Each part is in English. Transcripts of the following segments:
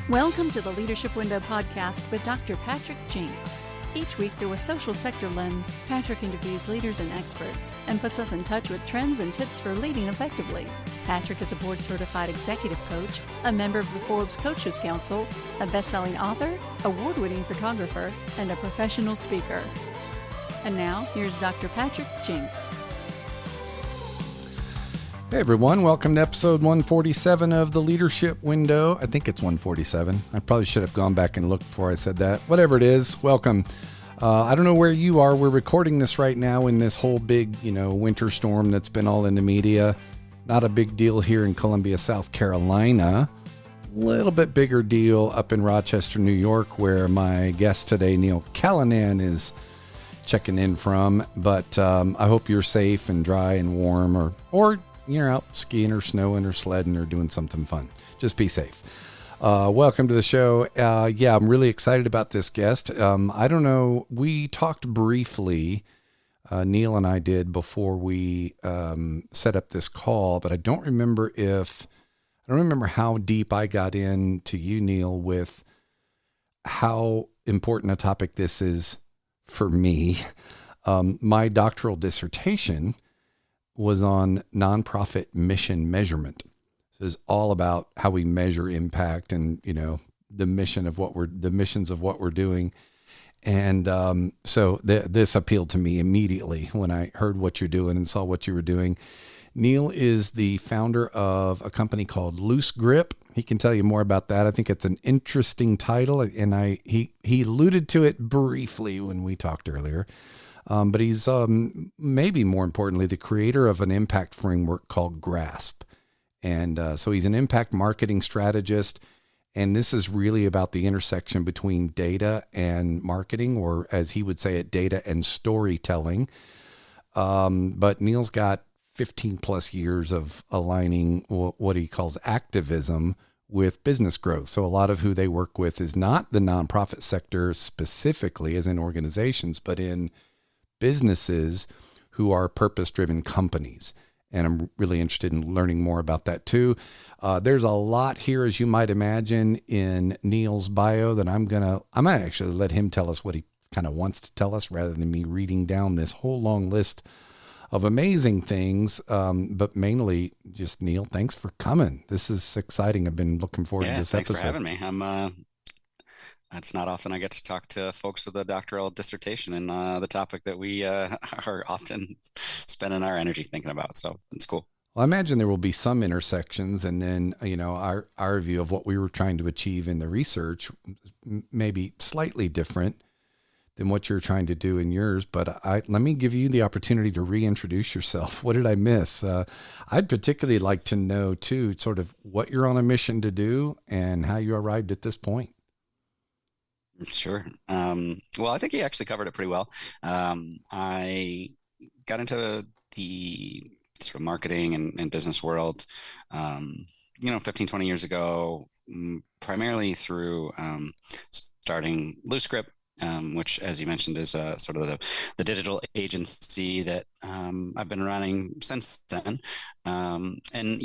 Welcome to the Leadership Window podcast with Dr. Patrick Jinks. Each week, through a social sector lens, Patrick interviews leaders and experts and puts us in touch with trends and tips for leading effectively. Patrick is a board-certified executive coach, a member of the Forbes Coaches Council, a best-selling author, award-winning photographer, and a professional speaker. And now, here's Dr. Patrick Jinks. Hey everyone, welcome to episode 147 of the Leadership Window. I think it's 147. I probably should have gone back and looked before I said that. Whatever it is, welcome. I don't know where you are. We're recording this right now in this whole big, winter storm that's been all in the media. Not a big deal here in Columbia, South Carolina. A little bit bigger deal up in Rochester, New York, where my guest today, Neil Callanan, is checking in from. But I hope you're safe and dry and warm, or you're out skiing or snowing or sledding or doing something fun. Just be safe. Welcome to the show. I'm really excited about this guest. I don't know. We talked briefly, Neil and I did, before we set up this call, but I don't remember how deep I got into you, Neil, with how important a topic this is for me. My doctoral dissertation was on nonprofit mission measurement. So it's all about how we measure impact and, the missions of what we're doing. And so this appealed to me immediately when I heard what you're doing and saw what you were doing. Neil is the founder of a company called LooseGrip. He can tell you more about that. I think it's an interesting title, and he alluded to it briefly when we talked earlier. But he's maybe more importantly the creator of an impact framework called GRASP. And so he's an impact marketing strategist. And this is really about the intersection between data and marketing, or as he would say it, data and storytelling. But Neil's got 15 plus years of aligning what he calls activism with business growth. So a lot of who they work with is not the nonprofit sector specifically as in organizations, but in businesses who are purpose-driven companies. And I'm really interested in learning more about that too. There's a lot here, as you might imagine, in Neil's bio that I might actually let him tell us what he kind of wants to tell us rather than me reading down this whole long list of amazing things. But mainly just Neil, thanks for coming. This is exciting. I've been looking forward to this episode. Thanks for having me. It's not often I get to talk to folks with a doctoral dissertation and the topic that we are often spending our energy thinking about. So it's cool. Well, I imagine there will be some intersections, and then, our view of what we were trying to achieve in the research may be slightly different than what you're trying to do in yours. But let me give you the opportunity to reintroduce yourself. What did I miss? I'd particularly like to know too, sort of what you're on a mission to do and how you arrived at this point. Sure. Well, I think he actually covered it pretty well. I got into the sort of marketing and business world, 15, 20 years ago, primarily through starting LooseGrip, which, as you mentioned, is sort of the digital agency that I've been running since then. And,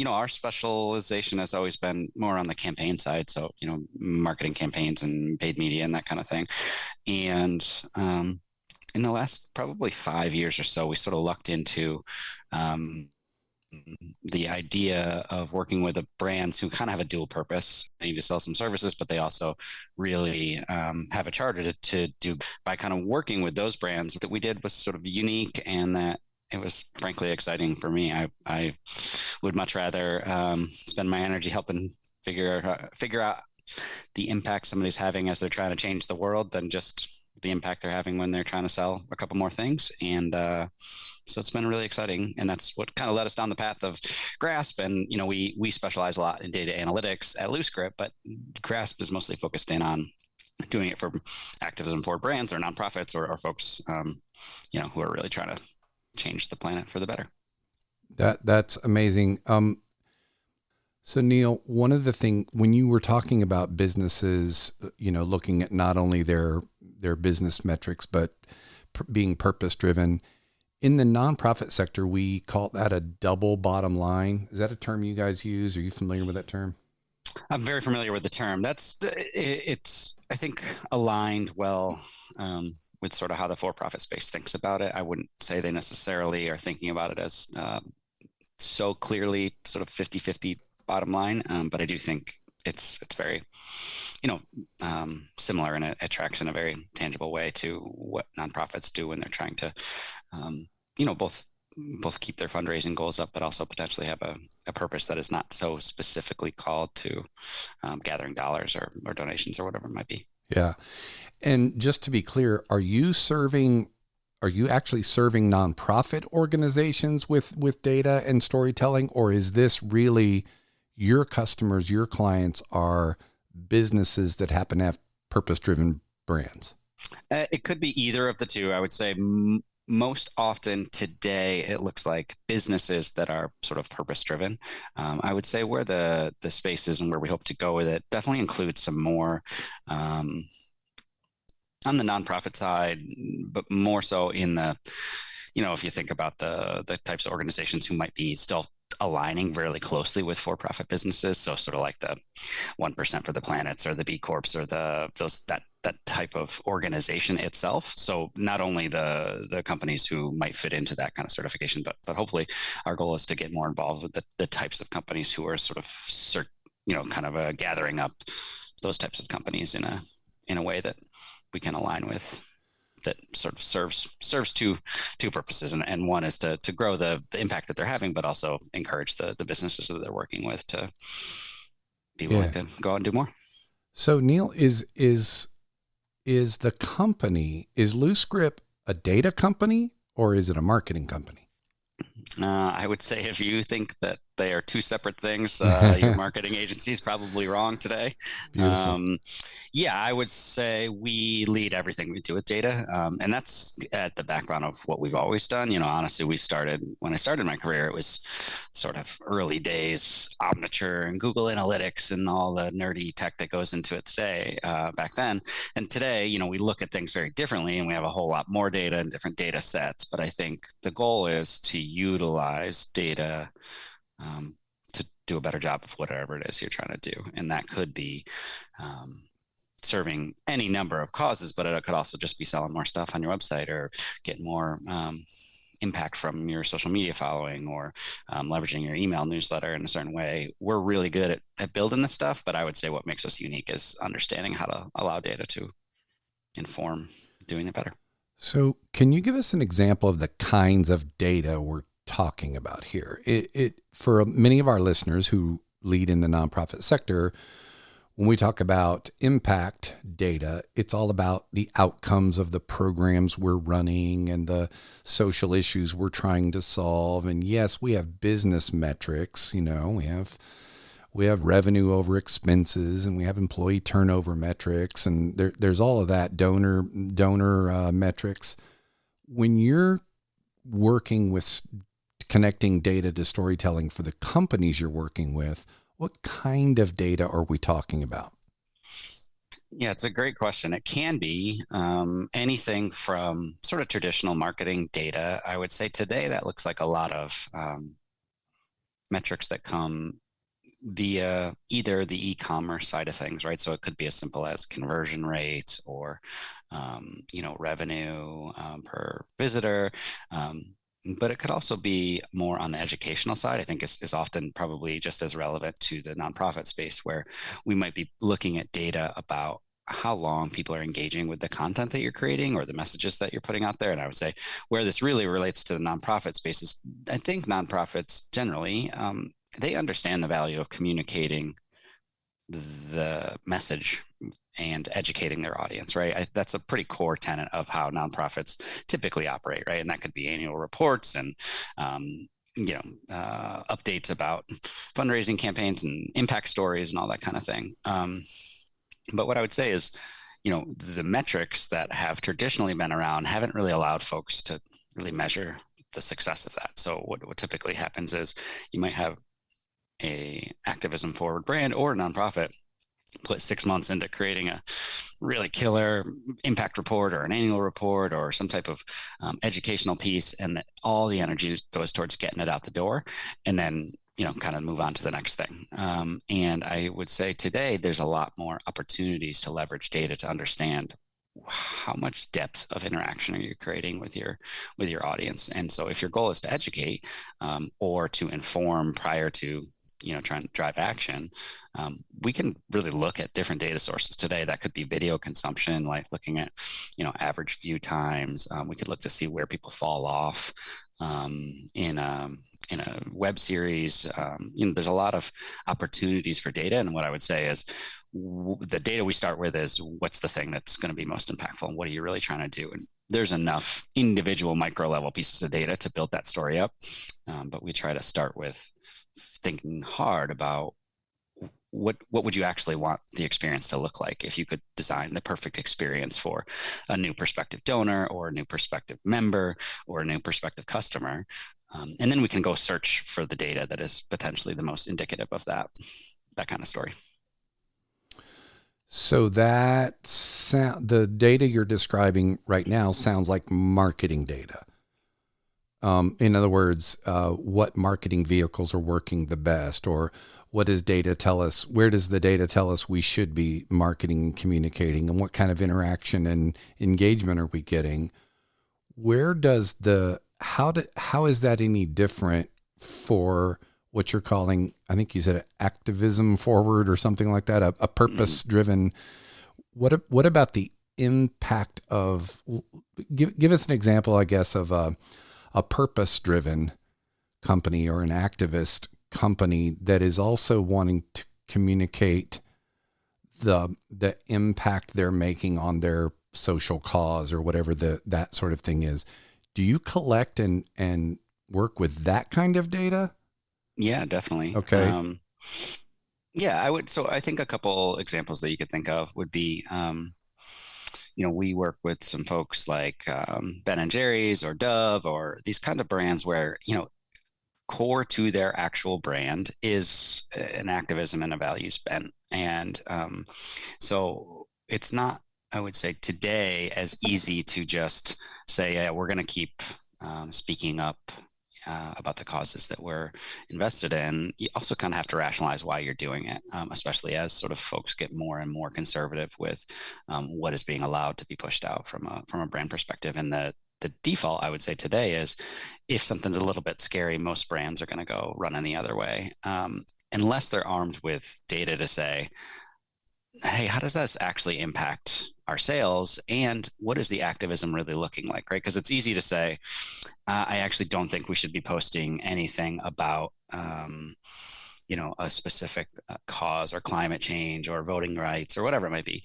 our specialization has always been more on the campaign side. So, marketing campaigns and paid media and that kind of thing. And in the last probably 5 years or so, we sort of lucked into the idea of working with the brands who kind of have a dual purpose. They need to sell some services, but they also really have a charter to do. By kind of working with those brands, that we did was sort of unique, and that it was frankly exciting for me. I would much rather spend my energy helping figure out the impact somebody's having as they're trying to change the world than just the impact they're having when they're trying to sell a couple more things. And so it's been really exciting. And that's what kind of led us down the path of GRASP. And, we specialize a lot in data analytics at LooseGrip, but GRASP is mostly focused in on doing it for activism for brands or nonprofits or folks, who are really trying to change the planet for the better. That's amazing. So Neil, one of the things, when you were talking about businesses, looking at not only their business metrics, but being purpose-driven, in the nonprofit sector, we call that a double bottom line. Is that a term you guys use? Are you familiar with that term? I'm very familiar with the term. It's I think aligned well with sort of how the for-profit space thinks about it. I wouldn't say they necessarily are thinking about it as so clearly sort of 50-50 bottom line, but I do think it's very, similar, and it tracks in a very tangible way to what nonprofits do when they're trying to, both keep their fundraising goals up, but also potentially have a purpose that is not so specifically called to gathering dollars or donations or whatever it might be. Yeah. And just to be clear, are you actually serving nonprofit organizations with data and storytelling, or is this really your customers, your clients are businesses that happen to have purpose-driven brands? It could be either of the two. I would say most often today, it looks like businesses that are sort of purpose-driven. I would say where the space is and where we hope to go with it definitely includes some more on the nonprofit side, but more so in the, if you think about the types of organizations who might be still aligning really closely with for-profit businesses. So sort of like the 1% for the Planets or the B Corps or that type of organization itself. So not only the companies who might fit into that kind of certification, but hopefully our goal is to get more involved with the types of companies who are sort of kind of gathering up those types of companies in a way that we can align with, that sort of serves two purposes, and one is to grow the impact that they're having, but also encourage the businesses that they're working with to be willing to go out and do more. So Neil, is the company, is LooseGrip a data company or is it a marketing company? I would say if you think that they are two separate things, your marketing agency is probably wrong today. Yeah, I would say we lead everything we do with data. And that's at the background of what we've always done. Honestly, when I started my career, it was sort of early days, Omniture and Google Analytics and all the nerdy tech that goes into it today, back then. And today, we look at things very differently, and we have a whole lot more data and different data sets. But I think the goal is to utilize data to do a better job of whatever it is you're trying to do. And that could be serving any number of causes, but it could also just be selling more stuff on your website or getting more impact from your social media following, or leveraging your email newsletter in a certain way. We're really good at building this stuff, but I would say what makes us unique is understanding how to allow data to inform doing it better. So can you give us an example of the kinds of data we're talking about here? It for many of our listeners who lead in the nonprofit sector, when we talk about impact data, it's all about the outcomes of the programs we're running and the social issues we're trying to solve. And yes, we have business metrics. We have revenue over expenses, and we have employee turnover metrics, and there's all of that, donor metrics. When you're working with connecting data to storytelling for the companies you're working with, what kind of data are we talking about? Yeah, it's a great question. It can be anything from sort of traditional marketing data. I would say today that looks like a lot of metrics that come via either the e-commerce side of things, right? So it could be as simple as conversion rates or, revenue per visitor. But it could also be more on the educational side. I think is often probably just as relevant to the nonprofit space, where we might be looking at data about how long people are engaging with the content that you're creating or the messages that you're putting out there. And I would say where this really relates to the nonprofit space is, I think nonprofits generally, they understand the value of communicating the message and educating their audience, right? That's a pretty core tenet of how nonprofits typically operate, right? And that could be annual reports and, updates about fundraising campaigns and impact stories and all that kind of thing. But what I would say is, the metrics that have traditionally been around haven't really allowed folks to really measure the success of that. So what typically happens is you might have a activism forward brand or a nonprofit put 6 months into creating a really killer impact report or an annual report or some type of educational piece, and all the energy goes towards getting it out the door. And then kind of move on to the next thing. And I would say today there's a lot more opportunities to leverage data to understand how much depth of interaction are you creating with your audience. And so if your goal is to educate or to inform prior to trying to drive action, we can really look at different data sources today. That could be video consumption, like looking at average view times. We could look to see where people fall off in a web series. There's a lot of opportunities for data, and what I would say is the data we start with is what's the thing that's going to be most impactful, and what are you really trying to do? And there's enough individual micro level pieces of data to build that story up, but we try to start with thinking hard about what would you actually want the experience to look like if you could design the perfect experience for a new prospective donor or a new prospective member or a new prospective customer. And then we can go search for the data that is potentially the most indicative of that kind of story. So the data you're describing right now sounds like marketing data. In other words, what marketing vehicles are working the best, or what does data tell us? Where does the data tell us we should be marketing and communicating, and what kind of interaction and engagement are we getting? How is that any different for what you're calling, I think you said activism forward or something like that, a purpose driven? What about the impact of, give us an example, I guess, of a purpose driven company or an activist company that is also wanting to communicate the impact they're making on their social cause or whatever that sort of thing is. Do you collect and work with that kind of data? Yeah, definitely. Okay. Yeah, I would. So I think a couple examples that you could think of would be, we work with some folks like Ben and Jerry's or Dove or these kind of brands where, core to their actual brand is an activism and a values bent. And so it's not, I would say today, as easy to just say, yeah, we're going to keep speaking up about the causes that we're invested in. You also kind of have to rationalize why you're doing it, especially as sort of folks get more and more conservative with what is being allowed to be pushed out from a brand perspective. And the default, I would say today, is if something's a little bit scary, most brands are going to go running the other way, unless they're armed with data to say, hey, how does this actually impact our sales? And what is the activism really looking like, right? Because it's easy to say, I actually don't think we should be posting anything about, a specific cause or climate change or voting rights or whatever it might be,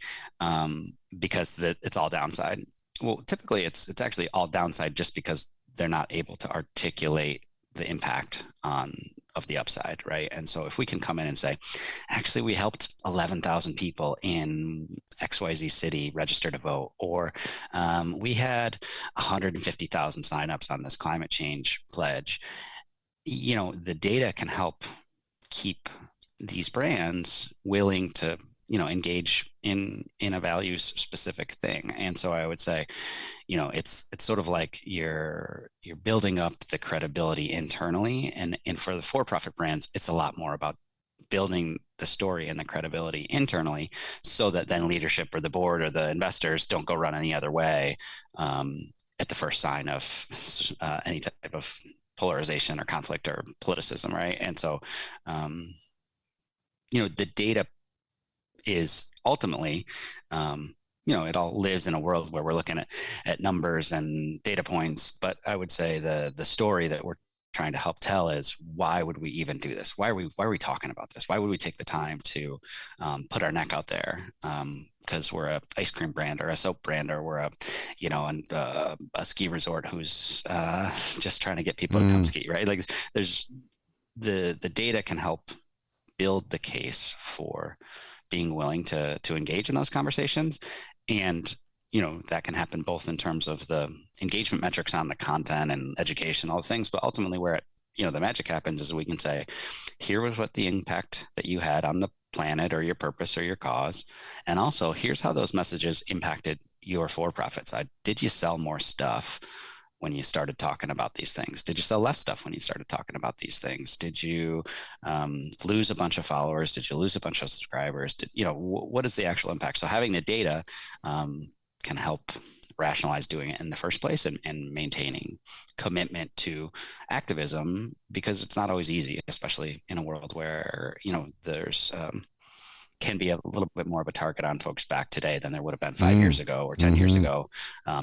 because it's all downside. Well, typically it's actually all downside just because they're not able to articulate the impact of the upside, right? And so if we can come in and say, actually, we helped 11,000 people in XYZ city register to vote, or we had 150,000 signups on this climate change pledge, the data can help keep these brands willing to engage in a values specific thing. And so I would say, it's sort of like you're building up the credibility internally, and for the for-profit brands, it's a lot more about building the story and the credibility internally, so that then leadership or the board or the investors don't go run any other way at the first sign of any type of polarization or conflict or politicism, right? And so the data is ultimately, it all lives in a world where we're looking at numbers and data points. But I would say the story that we're trying to help tell is, why would we even do this? Why are we talking about this? Why would we take the time to put our neck out there? Because we're a ice cream brand or a soap brand, or we're a ski resort who's just trying to get people to come ski, right? Like there's the data can help build the case for being willing to engage in those conversations. And, that can happen both in terms of the engagement metrics on the content and education, all the things, but ultimately where the magic happens is we can say, here was what the impact that you had on the planet or your purpose or your cause. And also, here's how those messages impacted your for-profit side. Did you sell more stuff? when you started talking about these things? Did you sell less stuff when you started talking about these things? Did you lose a bunch of followers? Did you lose a bunch of subscribers? What is the actual impact? So having the data can help rationalize doing it in the first place, and maintaining commitment to activism, because it's not always easy, especially in a world where, there's can be a little bit more of a target on folks' back today than there would have been 5 years ago or 10 years ago,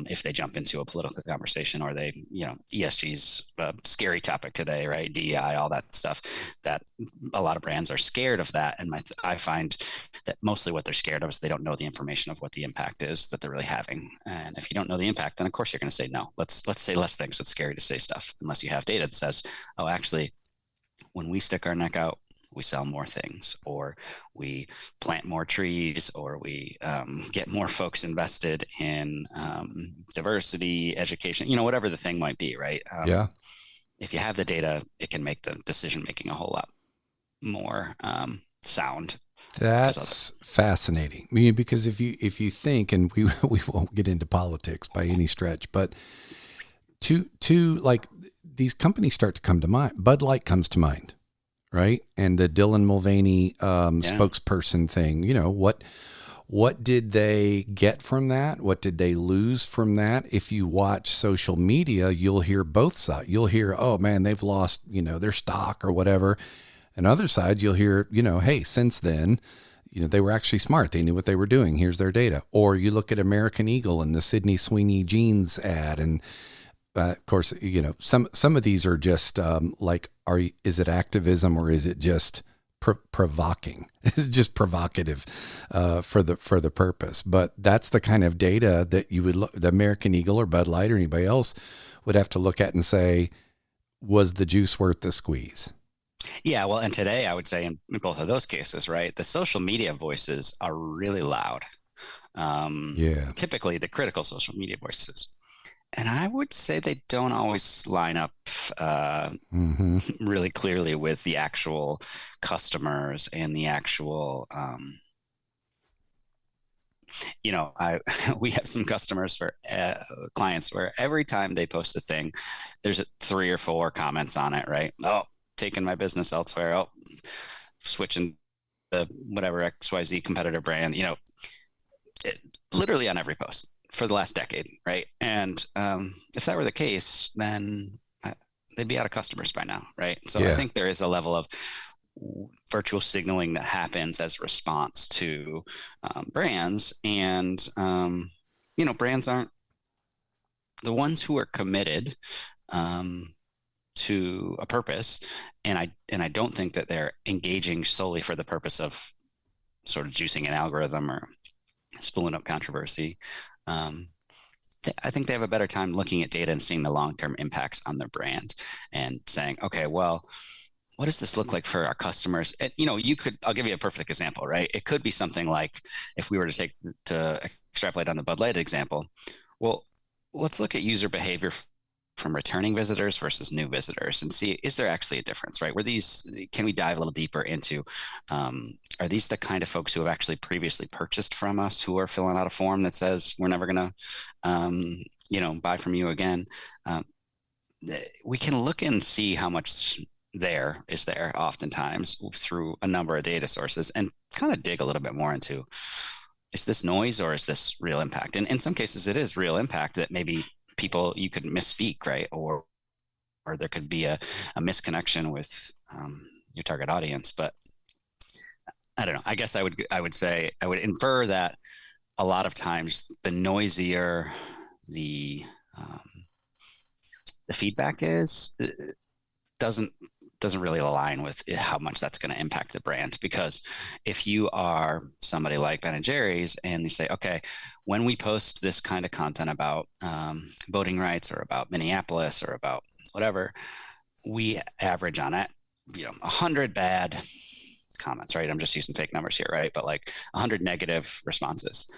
if they jump into a political conversation, or they, ESG's a scary topic today, right? DEI, all that stuff, that a lot of brands are scared of that. And I find that mostly what they're scared of is they don't know the information of what the impact is that they're really having. And if you don't know the impact, then of course you're going to say, no, let's say less things. It's scary to say stuff unless you have data that says, oh, actually, when we stick our neck out, we sell more things, or we plant more trees, or we get more folks invested in diversity, education, whatever the thing might be, right? Yeah. If you have the data, it can make the decision making a whole lot more sound. That's fascinating. I mean, because if you think, and we won't get into politics by any stretch, but to like these companies start to come to mind. Bud Light comes to mind. Right. And the Dylan Mulvaney spokesperson thing, what did they get from that? What did they lose from that? If you watch social media, you'll hear both sides. You'll hear, oh man, they've lost, their stock or whatever. And other sides, you'll hear, hey, since then, they were actually smart. They knew what they were doing. Here's their data. Or you look at American Eagle and the Sydney Sweeney jeans ad, and of course, some of these are just is it activism, or is it just provoking? It's just provocative for the purpose. But that's the kind of data that you would look, the American Eagle or Bud Light or anybody else would have to look at and say, was the juice worth the squeeze? Yeah, well, and today I would say in both of those cases, right, the social media voices are really loud. Typically the critical social media voices. And I would say they don't always line up really clearly with the actual customers and the actual, we have some customers for clients where every time they post a thing, there's 3 or 4 comments on it, right? Oh, taking my business elsewhere. Oh, switching to whatever XYZ competitor brand, literally on every post for the last decade, right? And if that were the case, then they'd be out of customers by now, right? So I think there is a level of virtual signaling that happens as a response to brands, and brands aren't the ones who are committed to a purpose, and I don't think that they're engaging solely for the purpose of sort of juicing an algorithm or spooling up controversy. I think they have a better time looking at data and seeing the long-term impacts on their brand and saying, okay, well, what does this look like for our customers? And, I'll give you a perfect example, right? It could be something like, if we were to extrapolate on the Bud Light example, well, let's look at user behavior from returning visitors versus new visitors and see, is there actually a difference, right? Can we dive a little deeper into, are these the kind of folks who have actually previously purchased from us, who are filling out a form that says we're never going to, buy from you again? We can look and see how much there is there oftentimes through a number of data sources, and kind of dig a little bit more into, is this noise or is this real impact? And in some cases it is real impact that maybe you could misspeak, right? Or there could be a misconnection with your target audience. But I don't know. I guess I would say, I would infer that a lot of times the noisier the feedback is, doesn't really align with how much that's going to impact the brand. Because if you are somebody like Ben and Jerry's and you say, okay, when we post this kind of content about voting rights or about Minneapolis or about whatever, we average on it, 100 bad comments, right? I'm just using fake numbers here, right? But like 100 negative responses.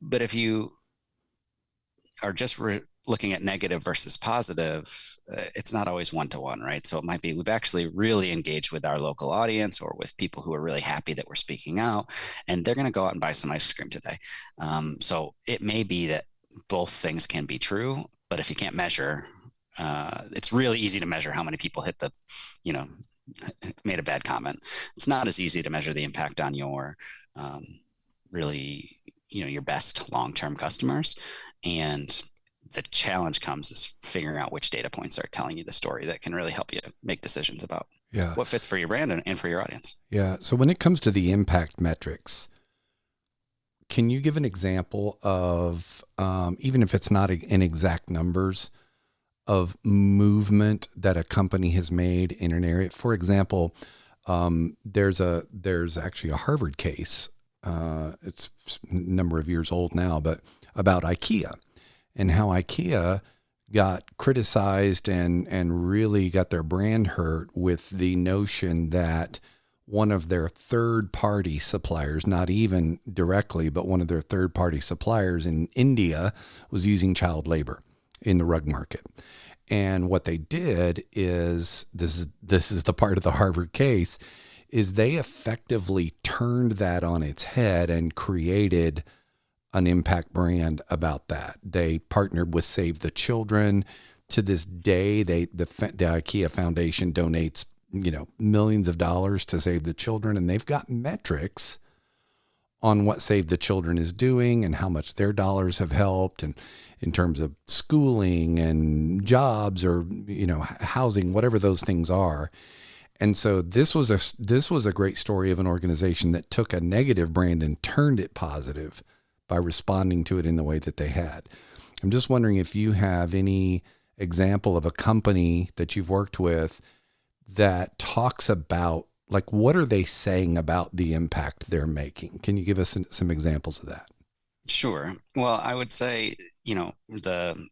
But if you are just looking at negative versus positive, it's not always one-to-one, right? So it might be we've actually really engaged with our local audience or with people who are really happy that we're speaking out, and they're going to go out and buy some ice cream today. So it may be that both things can be true. But if you can't measure, it's really easy to measure how many people hit the, you know, made a bad comment. It's not as easy to measure the impact on your really, your best long-term customers. And the challenge comes is figuring out which data points are telling you the story that can really help you make decisions about what fits for your brand and for your audience. Yeah. So when it comes to the impact metrics, can you give an example of, even if it's not in exact numbers, of movement that a company has made in an area? For example, there's actually a Harvard case. It's a number of years old now, but about IKEA and how IKEA got criticized and really got their brand hurt with the notion that one of their third-party suppliers, not even directly, but one of their third-party suppliers in India was using child labor in the rug market. And what they did is, this is the part of the Harvard case, is they effectively turned that on its head and created an impact brand about that. They partnered with Save the Children. To this day, the IKEA Foundation donates millions of dollars to Save the Children, and they've got metrics on what Save the Children is doing and how much their dollars have helped, and in terms of schooling and jobs or housing, whatever those things are. And so this was a great story of an organization that took a negative brand and turned it positive by responding to it in the way that they had. I'm just wondering if you have any example of a company that you've worked with that talks about, like, what are they saying about the impact they're making? Can you give us some examples of that? Sure. Well, I would say, the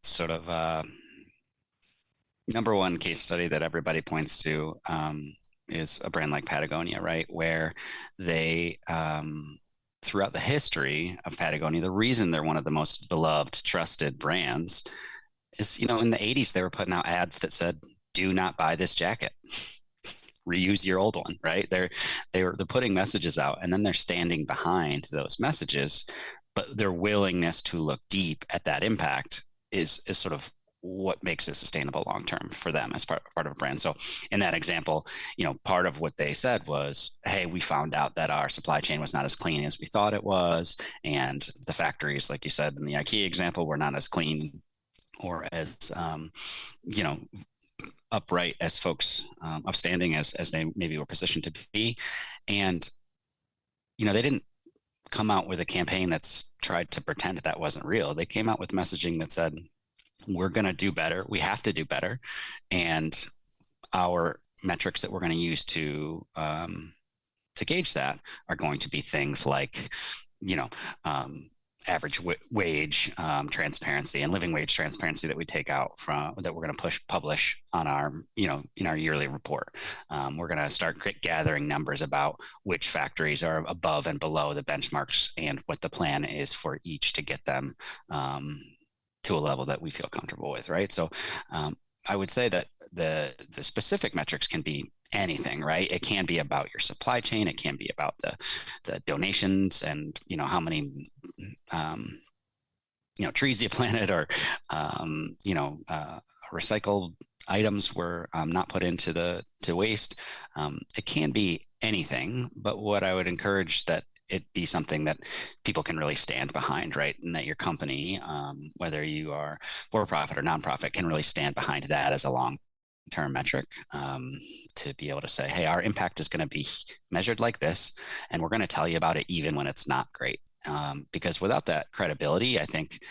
sort of number one case study that everybody points to is a brand like Patagonia, right? Where they, throughout the history of Patagonia, the reason they're one of the most beloved, trusted brands is, in the 80s, they were putting out ads that said, "Do not buy this jacket. Reuse your old one," right? They're putting messages out, and then they're standing behind those messages, but their willingness to look deep at that impact is sort of what makes it sustainable long term for them as part of a brand. So in that example, part of what they said was, "Hey, we found out that our supply chain was not as clean as we thought it was, and the factories, like you said in the IKEA example, were not as clean or as upright as folks, upstanding as they maybe were positioned to be." And they didn't come out with a campaign that's tried to pretend that wasn't real. They came out with messaging that said, "We're going to do better. We have to do better. And our metrics that we're going to use to gauge that are going to be things like, average wage transparency and living wage transparency that we take out from that we're going to publish on our, in our yearly report. We're going to start gathering numbers about which factories are above and below the benchmarks and what the plan is for each to get them to a level that we feel comfortable with," right? So I would say that the specific metrics can be anything, right? It can be about your supply chain. It can be about the donations and, how many, trees you planted, or, recycled items were not put into waste. It can be anything, but what I would encourage that it be something that people can really stand behind, right? And that your company, whether you are for profit or nonprofit, can really stand behind that as a long-term metric, to be able to say, "Hey, our impact is going to be measured like this, and we're going to tell you about it even when it's not great." Because without that credibility, I think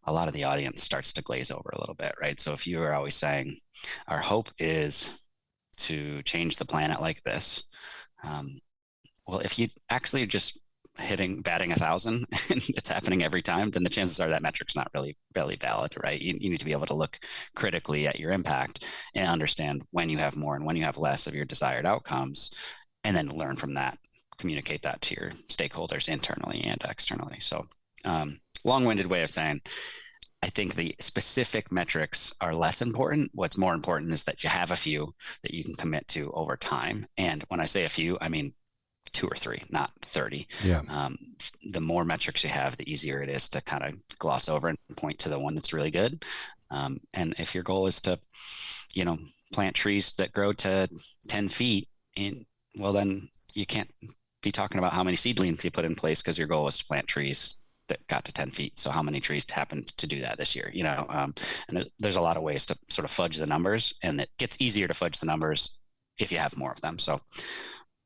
a lot of the audience starts to glaze over a little bit, right? So if you are always saying, "Our hope is to change the planet like this," well, if you actually just batting 1,000 and it's happening every time, then the chances are that metric's not really valid, right? You need to be able to look critically at your impact and understand when you have more and when you have less of your desired outcomes, and then learn from that, communicate that to your stakeholders internally and externally. So long-winded way of saying, I think the specific metrics are less important. What's more important is that you have a few that you can commit to over time. And when I say a few, I mean 2 or 3, not 30. Yeah. The more metrics you have, the easier it is to kind of gloss over and point to the one that's really good. And if your goal is to, plant trees that grow to 10 feet well, then you can't be talking about how many seedlings you put in place, because your goal is to plant trees that got to 10 feet. So how many trees happened to do that this year? And there's a lot of ways to sort of fudge the numbers, and it gets easier to fudge the numbers if you have more of them. So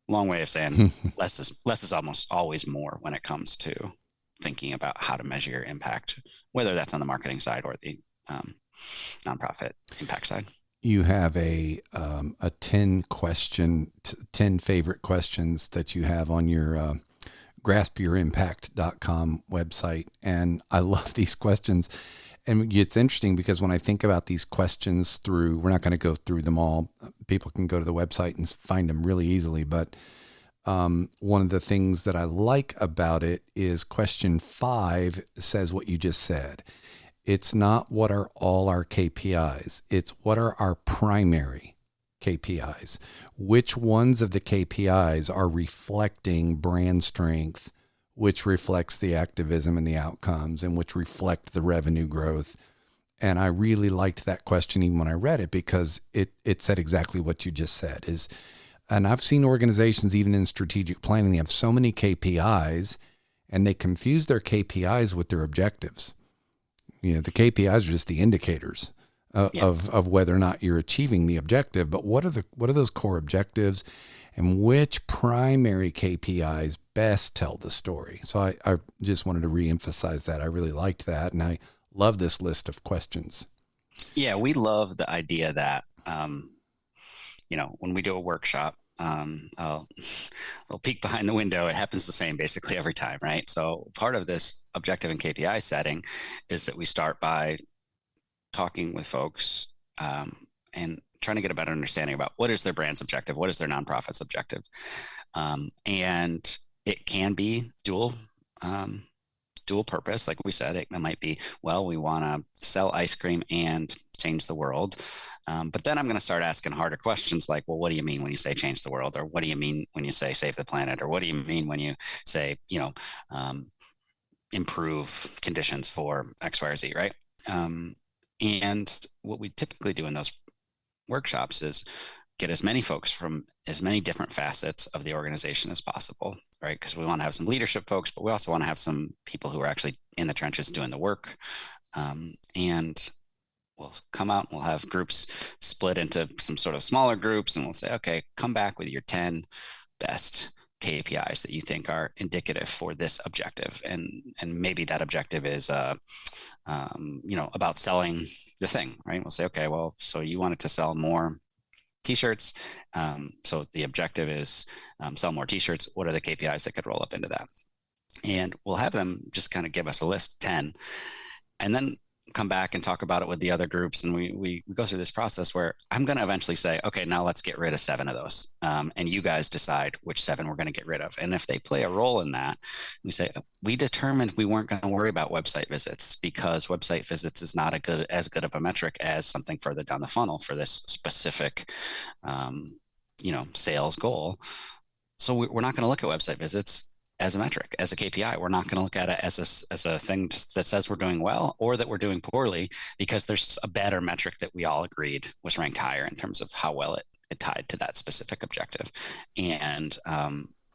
long way of saying less is almost always more when it comes to thinking about how to measure your impact, whether that's on the marketing side or the nonprofit impact side. You have a 10 favorite questions that you have on your graspyourimpact.com website. And I love these questions. And it's interesting because when I think about these questions we're not going to go through them all. People can go to the website and find them really easily. But one of the things that I like about it is question 5 says what you just said. It's not what are all our KPIs. It's what are our primary KPIs. Which ones of the KPIs are reflecting brand strength, which reflects the activism and the outcomes, and which reflect the revenue growth. And I really liked that question even when I read it, because it said exactly what you just said. And I've seen organizations, even in strategic planning, they have so many KPIs and they confuse their KPIs with their objectives. The KPIs are just the indicators of whether or not you're achieving the objective. But what are those core objectives, and which primary KPIs best tell the story? So I just wanted to reemphasize that. I really liked that, and I love this list of questions. Yeah, we love the idea that when we do a workshop, I'll peek behind the window. It happens the same basically every time, right? So part of this objective and KPI setting is that we start by talking with folks and trying to get a better understanding about what is their brand's objective, what is their nonprofit's objective, and it can be dual purpose. Like we said, it might be, well, we want to sell ice cream and change the world. But then I'm going to start asking harder questions like, well, what do you mean when you say change the world? Or what do you mean when you say save the planet? Or what do you mean when you say, improve conditions for X, Y, or Z, right? And what we typically do in those workshops is get as many folks from as many different facets of the organization as possible, right? Because we want to have some leadership folks, but we also want to have some people who are actually in the trenches doing the work. And we'll come out and we'll have groups split into some sort of smaller groups, and we'll say, okay, come back with your 10 best KPIs that you think are indicative for this objective. And maybe that objective is, about selling the thing, right? We'll say, okay, well, so you wanted to sell more T-shirts. So the objective is sell more T-shirts. What are the KPIs that could roll up into that? And we'll have them just kind of give us a list, 10, and then come back and talk about it with the other groups. And we go through this process where I'm going to eventually say, okay, now let's get rid of 7 of those. And you guys decide which 7 we're going to get rid of. And if they play a role in that, we say, we determined we weren't going to worry about website visits because website visits is not as good of a metric as something further down the funnel for this specific, sales goal. So we're not going to look at website visits as a metric, as a KPI. We're not going to look at it as a thing that says we're doing well or that we're doing poorly, because there's a better metric that we all agreed was ranked higher in terms of how well it tied to that specific objective. And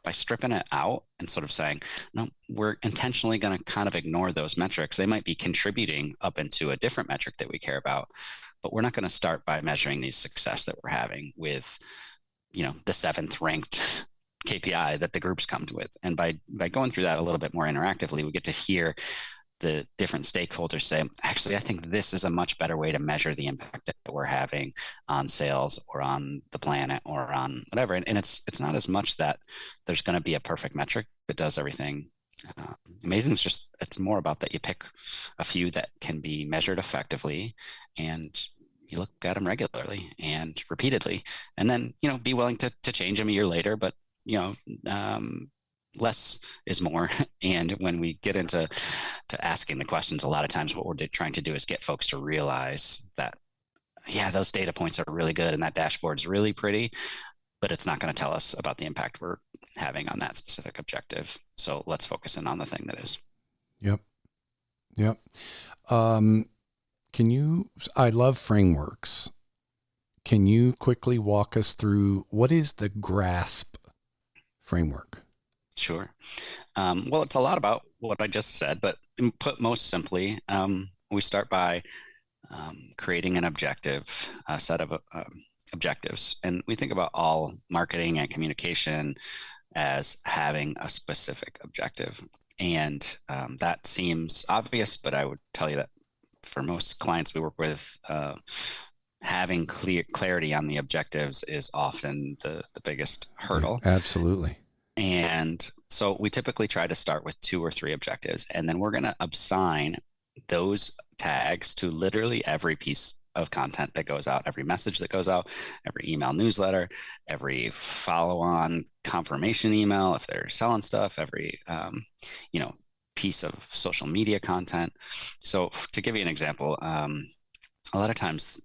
by stripping it out and sort of saying, no, we're intentionally going to kind of ignore those metrics. They might be contributing up into a different metric that we care about, but we're not going to start by measuring the success that we're having with, the 7th ranked KPI that the groups come with. And by going through that a little bit more interactively, we get to hear the different stakeholders say, actually, I think this is a much better way to measure the impact that we're having on sales or on the planet or on whatever. And it's not as much that there's going to be a perfect metric that does everything amazing. It's more about that you pick a few that can be measured effectively, and you look at them regularly and repeatedly, and then, be willing to change them a year later, but less is more. And when we get into asking the questions, a lot of times what we're trying to do is get folks to realize that, yeah, those data points are really good and that dashboard is really pretty, but it's not going to tell us about the impact we're having on that specific objective. So let's focus in on the thing that is. Yep. Yep. I love frameworks. Can you quickly walk us through what is the GRASP framework? Sure. Well, it's a lot about what I just said, but put most simply, we start by creating an objective, a set of objectives. And we think about all marketing and communication as having a specific objective. And that seems obvious, but I would tell you that for most clients we work with, having clarity on the objectives is often the biggest hurdle. Absolutely. And so we typically try to start with 2 or 3 objectives, and then we're going to assign those tags to literally every piece of content that goes out, every message that goes out, every email newsletter, every follow-on confirmation email, if they're selling stuff, every, piece of social media content. So to give you an example, a lot of times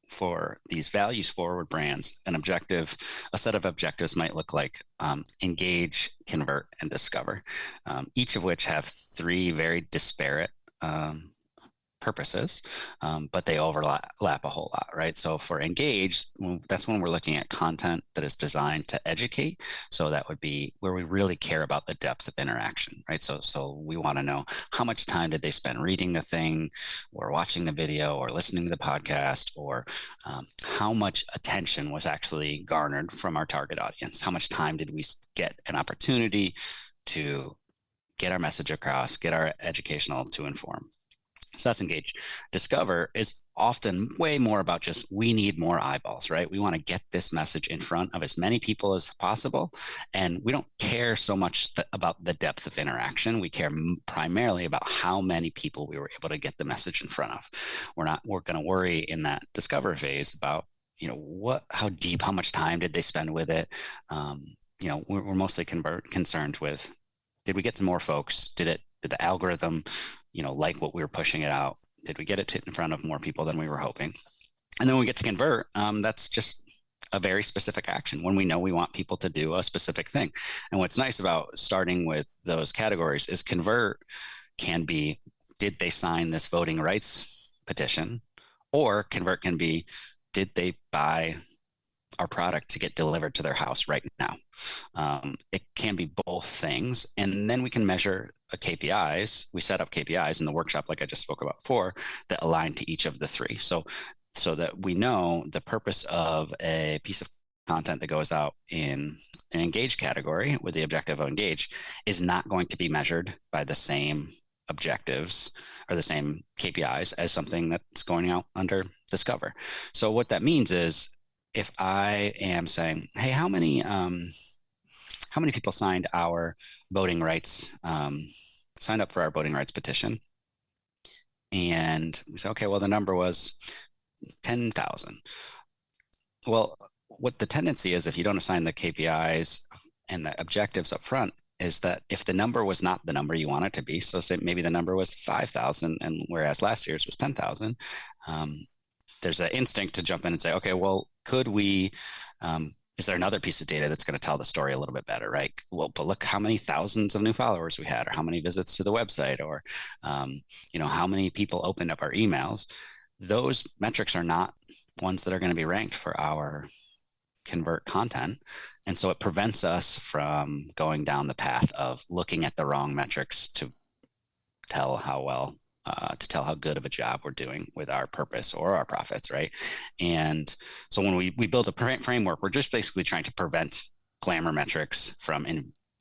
for these values forward brands, a set of objectives might look like engage, convert, and discover, each of which have 3 very disparate purposes, but they overlap a whole lot, right? So for engage, that's when we're looking at content that is designed to educate. So that would be where we really care about the depth of interaction, right? So we want to know how much time did they spend reading the thing or watching the video or listening to the podcast, or how much attention was actually garnered from our target audience? How much time did we get an opportunity to get our message across, get our educational to inform? So that's engage. Discover is often way more about just, we need more eyeballs, right? We want to get this message in front of as many people as possible. And we don't care so much about the depth of interaction. We care primarily about how many people we were able to get the message in front of. We're going to worry in that discover phase about, how deep, how much time did they spend with it? We're mostly concerned with, did we get some more folks? Did the algorithm like what we were pushing it out? Did we get it in front of more people than we were hoping? And then when we get to convert, that's just a very specific action when we know we want people to do a specific thing. And what's nice about starting with those categories is convert can be, did they sign this voting rights petition? Or convert can be, did they buy our product to get delivered to their house right now? It can be both things. And then we can measure KPIs. We set up KPIs in the workshop, like I just spoke about before, that align to each of the 3. So that we know the purpose of a piece of content that goes out in an engage category with the objective of engage is not going to be measured by the same objectives or the same KPIs as something that's going out under discover. So what that means is, if I am saying, hey, how many people signed our voting rights, signed up for our voting rights petition? And we say, okay, well, the number was 10,000. Well, what the tendency is, if you don't assign the KPIs and the objectives up front, is that if the number was not the number you want it to be, so say maybe the number was 5,000, and whereas last year's was 10,000, there's an instinct to jump in and say, okay, well, could we, is there another piece of data that's going to tell the story a little bit better, right? Well, but look how many thousands of new followers we had, or how many visits to the website, or, how many people opened up our emails. Those metrics are not ones that are going to be ranked for our convert content. And so it prevents us from going down the path of looking at the wrong metrics to tell how good of a job we're doing with our purpose or our profits, right? And so when we build a framework, we're just basically trying to prevent glamour metrics from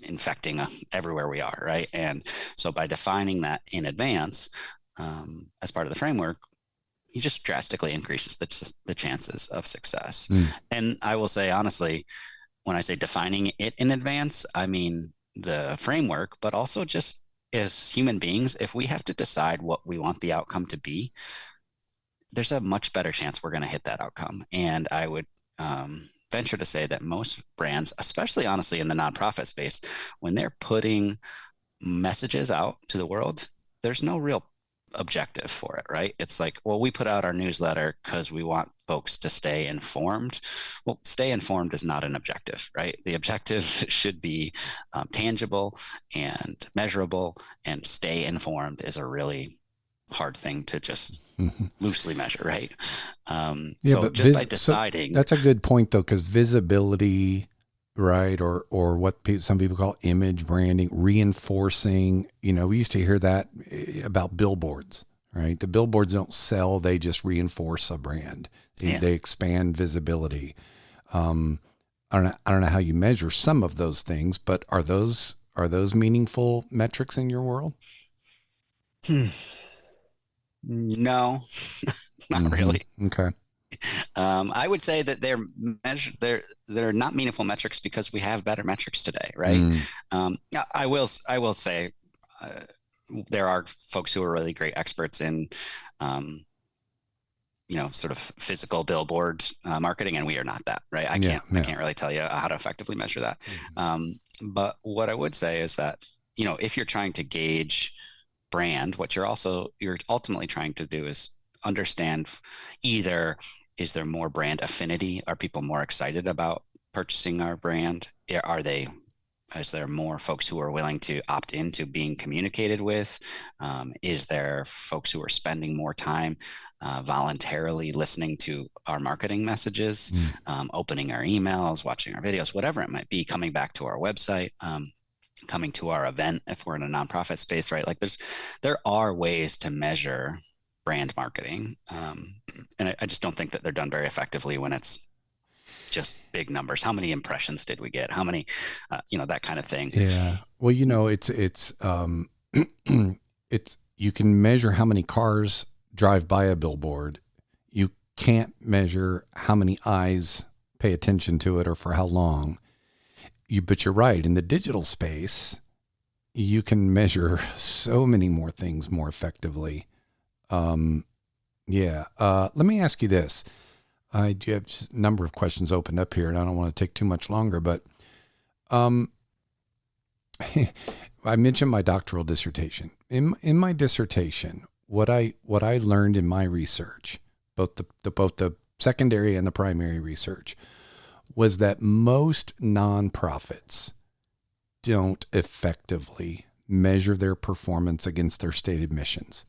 infecting everywhere we are, right? And so by defining that in advance as part of the framework, it just drastically increases the chances of success. And I will say, honestly, when I say defining it in advance, I mean the framework, but also just as human beings, if we have to decide what we want the outcome to be, there's a much better chance we're going to hit that outcome. And I would venture to say that most brands, especially honestly in the nonprofit space, when they're putting messages out to the world, there's no real objective for it, right? It's like, well, we put out our newsletter because we want folks to stay informed. Well, stay informed is not an objective, right? The objective should be tangible and measurable, and stay informed is a really hard thing to just loosely measure, right? So but just by deciding, that's a good point though, because visibility, right, or what some people call image branding, reinforcing. We used to hear that about billboards, right? The billboards don't sell; they just reinforce a brand. They expand visibility. I don't know how you measure some of those things, but are those meaningful metrics in your world? No, not really. Okay. I would say that they're not meaningful metrics because we have better metrics today, right? I will say there are folks who are really great experts in sort of physical billboard marketing, and we are not that, right? I can't really tell you how to effectively measure that. But what I would say is that if you're trying to gauge brand, what you're ultimately trying to do is understand, either is there more brand affinity? Are people more excited about purchasing our brand? Is there more folks who are willing to opt into being communicated with? Is there folks who are spending more time voluntarily listening to our marketing messages, opening our emails, watching our videos, whatever it might be, coming back to our website, coming to our event if we're in a nonprofit space, right? Like there are ways to measure brand marketing. And I just don't think that they're done very effectively when it's just big numbers. How many impressions did we get? How many, that kind of thing. Yeah. Well, it's you can measure how many cars drive by a billboard. You can't measure how many eyes pay attention to it or for how long. But you're right. In the digital space, you can measure so many more things more effectively. Let me ask you this. I do have a number of questions opened up here, and I don't want to take too much longer, but I mentioned my doctoral dissertation. In my dissertation, what I learned in my research, both the secondary and the primary research, was that most nonprofits don't effectively measure their performance against their stated missions.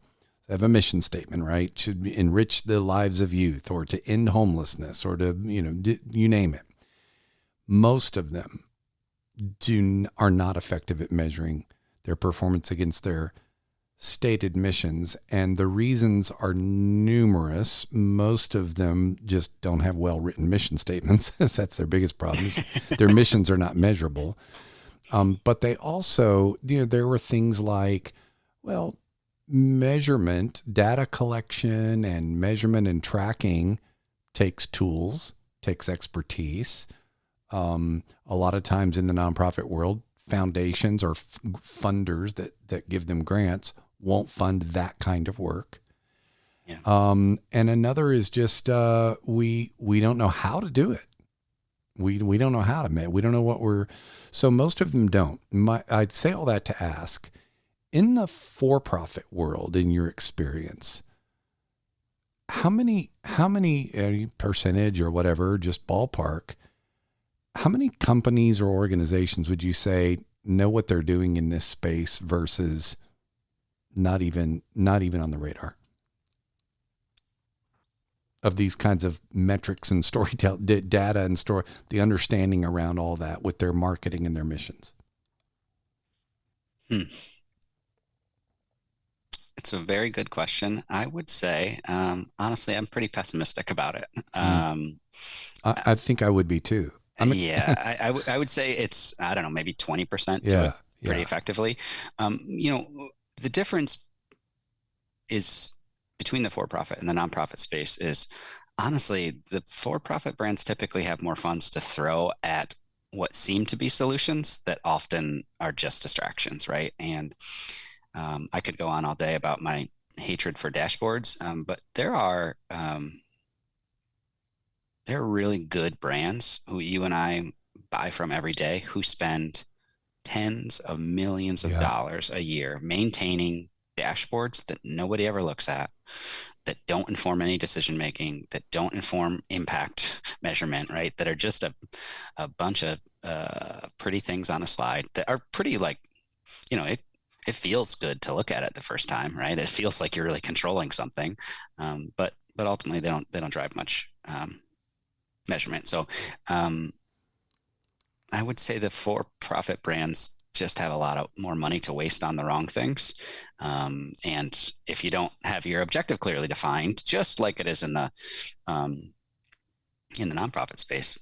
They have a mission statement, right? To enrich the lives of youth, or to end homelessness, or to, you name it. Most of them are not effective at measuring their performance against their stated missions. And the reasons are numerous. Most of them just don't have well-written mission statements. That's their biggest problem. Their missions are not measurable. But they also, there were things like, measurement, data collection and measurement and tracking takes tools, takes expertise. A lot of times in the nonprofit world, foundations or funders that give them grants won't fund that kind of work. Yeah. And another is just we don't know how to do it. We don't know how to make. We don't know so most of them don't. I'd say all that to ask, in the for-profit world, in your experience, how many percentage or whatever, just ballpark, how many companies or organizations would you say know what they're doing in this space versus not even on the radar of these kinds of metrics and storytelling, data and the understanding around all that with their marketing and their missions? It's a very good question. I would say, honestly, I'm pretty pessimistic about it. I think I would be too. I would say it's, I don't know, maybe 20% do it pretty effectively. The difference is between the for-profit and the nonprofit space is, honestly, the for-profit brands typically have more funds to throw at what seem to be solutions that often are just distractions, right? And I could go on all day about my hatred for dashboards, but there are really good brands who you and I buy from every day who spend tens of millions of dollars a year maintaining dashboards that nobody ever looks at, that don't inform any decision making, that don't inform impact measurement, right? That are just a bunch of pretty things on a slide that are pretty like, it feels good to look at it the first time, right? It feels like you're really controlling something, but ultimately they don't drive much measurement. So I would say the for-profit brands just have a lot of more money to waste on the wrong things. And if you don't have your objective clearly defined, just like it is in the nonprofit space,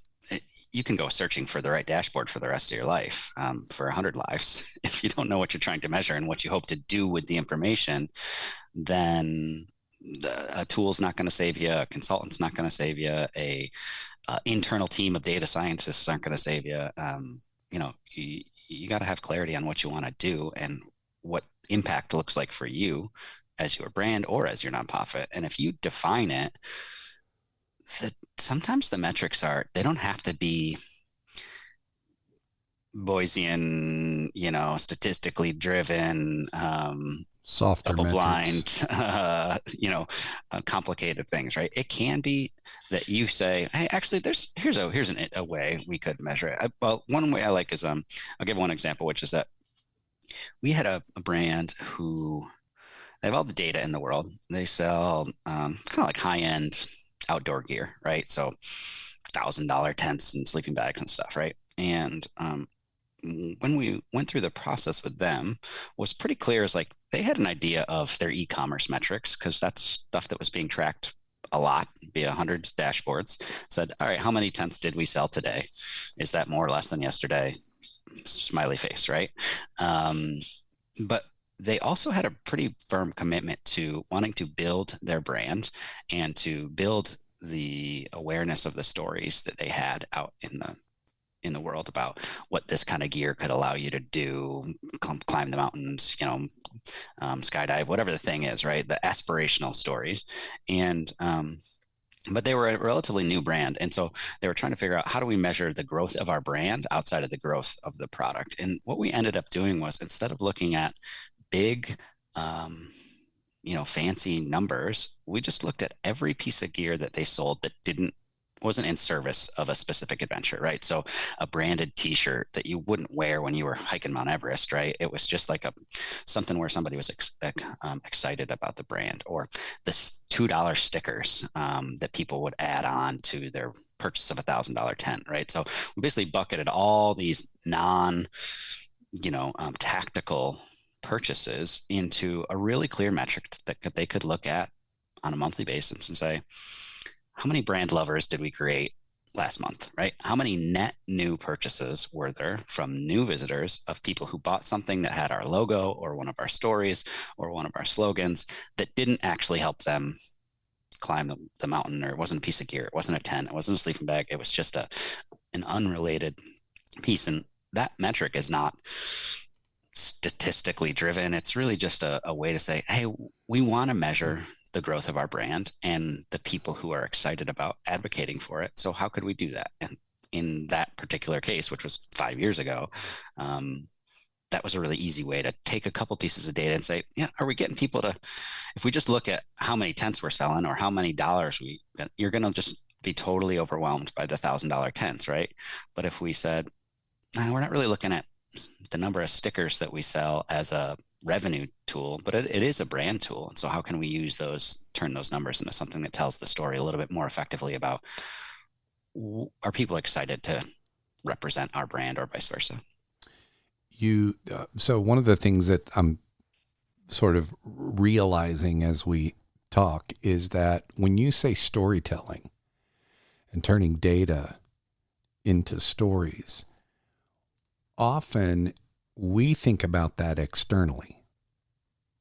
you can go searching for the right dashboard for the rest of your life, for 100 lives. If you don't know what you're trying to measure and what you hope to do with the information, then a tool's not going to save you, a consultant's not going to save you, a internal team of data scientists aren't going to save you. You got to have clarity on what you want to do and what impact looks like for you as your brand or as your nonprofit. And if you define it, sometimes the metrics they don't have to be Bayesian, statistically driven, softer double metrics. blind, complicated things, right? It can be that you say, hey, actually, here's a way we could measure it. Well, one way I like is, I'll give one example, which is that we had a brand who they have all the data in the world. They sell kind of like high-end outdoor gear, right? So $1,000 tents and sleeping bags and stuff, right? And when we went through the process with them, was pretty clear is like they had an idea of their e-commerce metrics, because that's stuff that was being tracked a lot via hundreds of dashboards. Said, all right, how many tents did we sell today? Is that more or less than yesterday? Smiley face, right? But they also had a pretty firm commitment to wanting to build their brand and to build the awareness of the stories that they had out in the world about what this kind of gear could allow you to do, climb the mountains, skydive, whatever the thing is, right? The aspirational stories. And but they were a relatively new brand. And so they were trying to figure out, how do we measure the growth of our brand outside of the growth of the product? And what we ended up doing was, instead of looking at big, fancy numbers, we just looked at every piece of gear that they sold that wasn't in service of a specific adventure, right? So a branded t-shirt that you wouldn't wear when you were hiking Mount Everest, right? It was just like something where somebody was excited about the brand, or the $2 stickers that people would add on to their purchase of $1,000 tent, right? So we basically bucketed all these tactical purchases into a really clear metric that they could look at on a monthly basis and say, how many brand lovers did we create last month, right? How many net new purchases were there from new visitors of people who bought something that had our logo or one of our stories or one of our slogans that didn't actually help them climb the mountain, or it wasn't a piece of gear, it wasn't a tent, it wasn't a sleeping bag, it was just an unrelated piece. And that metric is not statistically driven. It's really just a way to say, hey, we want to measure the growth of our brand and the people who are excited about advocating for it. So how could we do that? And in that particular case, which was 5 years ago, that was a really easy way to take a couple pieces of data and say, yeah, are we getting people to, if we just look at how many tents we're selling or how many dollars you're going to just be totally overwhelmed by the $1,000 tents, right? But if we said, we're not really looking at the number of stickers that we sell as a revenue tool, but it is a brand tool. So how can we turn those numbers into something that tells the story a little bit more effectively about, are people excited to represent our brand or vice versa? So one of the things that I'm sort of realizing as we talk is that when you say storytelling and turning data into stories, often we think about that externally.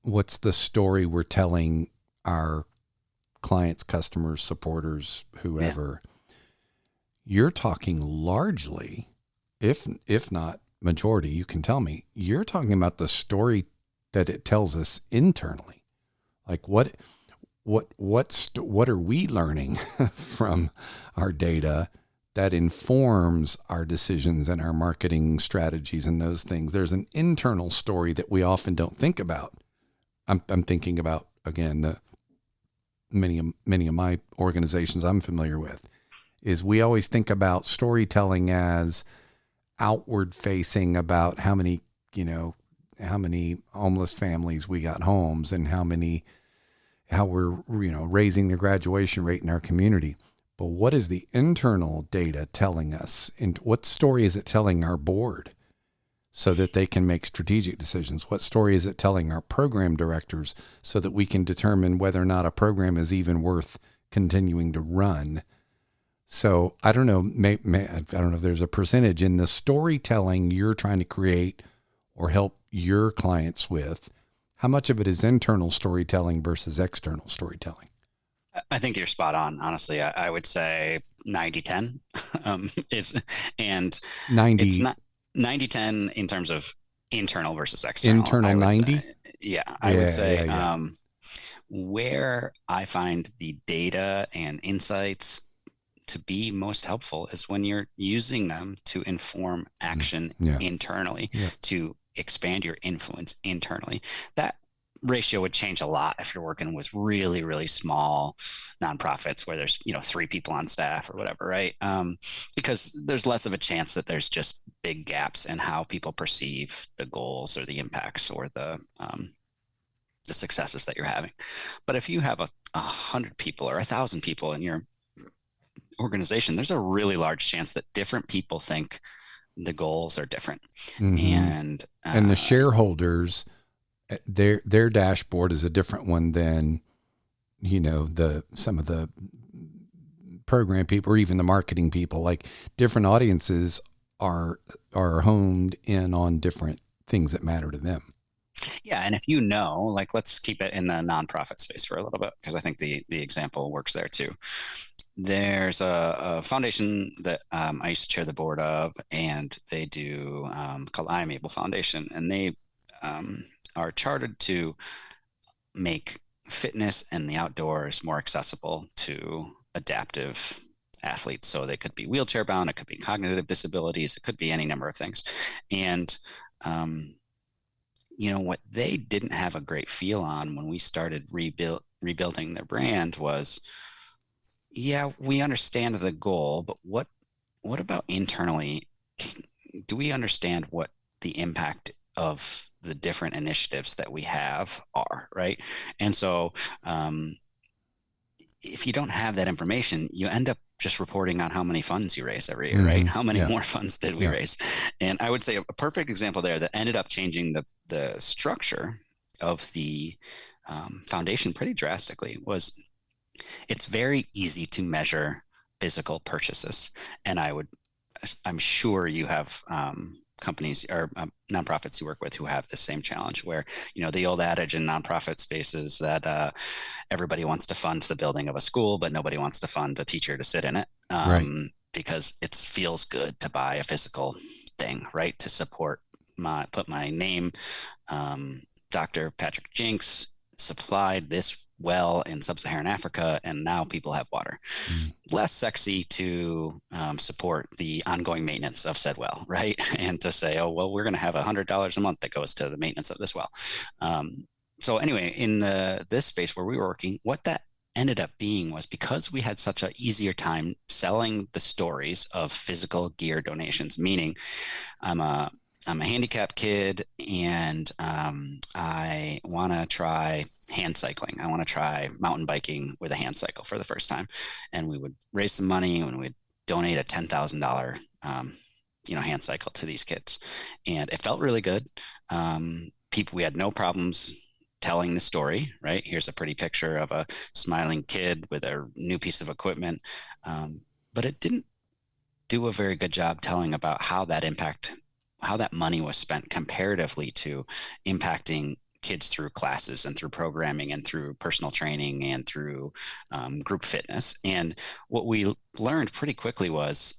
What's the story we're telling our clients, customers, supporters, whoever? Yeah. You're talking largely, if not majority, you can tell me, you're talking about the story that it tells us internally. Like what are we learning from our data that informs our decisions and our marketing strategies and those things? There's an internal story that we often don't think about. I'm thinking about, again, the many of my organizations I'm familiar with, is we always think about storytelling as outward facing, about how many homeless families we got homes, and how we're, raising the graduation rate in our community. But what is the internal data telling us? And what story is it telling our board so that they can make strategic decisions? What story is it telling our program directors so that we can determine whether or not a program is even worth continuing to run? So I don't know, I don't know if there's a percentage in the storytelling you're trying to create or help your clients with. How much of it is internal storytelling versus external storytelling? I think you're spot on. Honestly, I would say 90-10. And 90 it's not 90-10 in terms of internal versus external. internal 90. I would say yeah. where I find the data and insights to be most helpful is when you're using them to inform action internally, to expand your influence internally. That ratio would change a lot if you're working with really, really small nonprofits where there's 3 people on staff or whatever, right? Because there's less of a chance that there's just big gaps in how people perceive the goals or the impacts or the successes that you're having. But if you have 100 people or 1,000 people in your organization, there's a really large chance that different people think the goals are different. Mm-hmm. And the shareholders, their dashboard is a different one than some of the program people or even the marketing people. Like, different audiences are honed in on different things that matter to them. Yeah, and if like, let's keep it in the nonprofit space for a little bit, because I think the example works there too. There's a foundation that I used to chair the board of, and they do called I Am Able Foundation, and they are chartered to make fitness and the outdoors more accessible to adaptive athletes. So they could be wheelchair bound, it could be cognitive disabilities, it could be any number of things. And what they didn't have a great feel on when we started rebuilding their brand was, yeah, we understand the goal, but what about internally? Do we understand what the impact of the different initiatives that we have are, right? And so if you don't have that information, you end up just reporting on how many funds you raise every year, right? How many more funds did we raise? And I would say a perfect example there that ended up changing the structure of the foundation pretty drastically was, it's very easy to measure physical purchases. And I'm sure you have companies or nonprofits you work with who have the same challenge, where, the old adage in nonprofit spaces that everybody wants to fund the building of a school, but nobody wants to fund a teacher to sit in it, because it feels good to buy a physical thing, right? To support put my name, Dr. Patrick Jinks supplied this well in sub-Saharan Africa, and now people have water. Less sexy to support the ongoing maintenance of said well, right? And to say, oh, well, we're going to have $100 a month that goes to the maintenance of this well. So anyway, in this space where we were working, what that ended up being was, because we had such an easier time selling the stories of physical gear donations, meaning I'm a handicapped kid, and I want to try hand cycling. I want to try mountain biking with a hand cycle for the first time. And we would raise some money and we'd donate a $10,000, hand cycle to these kids. And it felt really good. We had no problems telling the story, right? Here's a pretty picture of a smiling kid with a new piece of equipment. But it didn't do a very good job telling about how that money was spent comparatively to impacting kids through classes and through programming and through personal training and through group fitness. And what we learned pretty quickly was,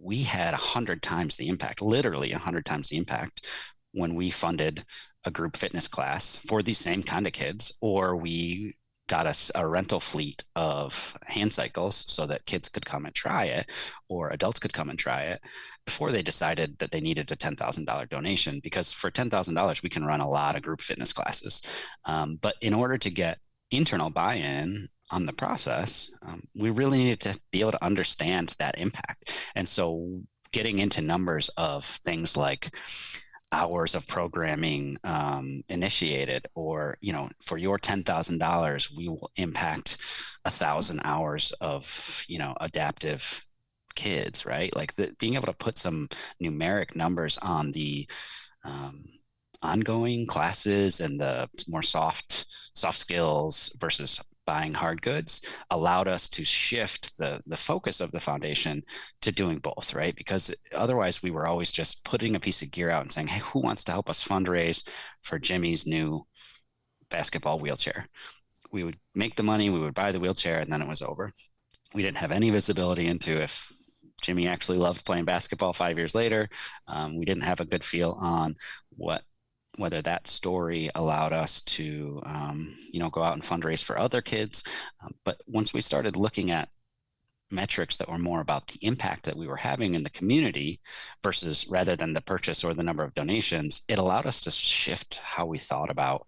we had 100 times the impact, literally 100 times the impact, when we funded a group fitness class for these same kind of kids, or we got us a rental fleet of hand cycles so that kids could come and try it, or adults could come and try it, before they decided that they needed a $10,000 donation. Because for $10,000, we can run a lot of group fitness classes. But in order to get internal buy-in on the process, we really needed to be able to understand that impact. And so getting into numbers of things like hours of programming initiated, or, for your $10,000, we will impact 1,000 hours of, adaptive kids, right? Like being able to put some numeric numbers on the ongoing classes and the more soft skills versus buying hard goods allowed us to shift the focus of the foundation to doing both, right? Because otherwise we were always just putting a piece of gear out and saying, hey, who wants to help us fundraise for Jimmy's new basketball wheelchair? We would make the money, we would buy the wheelchair, and then it was over. We didn't have any visibility into if Jimmy actually loved playing basketball 5 years later. We didn't have a good feel on whether that story allowed us to, go out and fundraise for other kids. But once we started looking at metrics that were more about the impact that we were having in the community versus rather than the purchase or the number of donations, it allowed us to shift how we thought about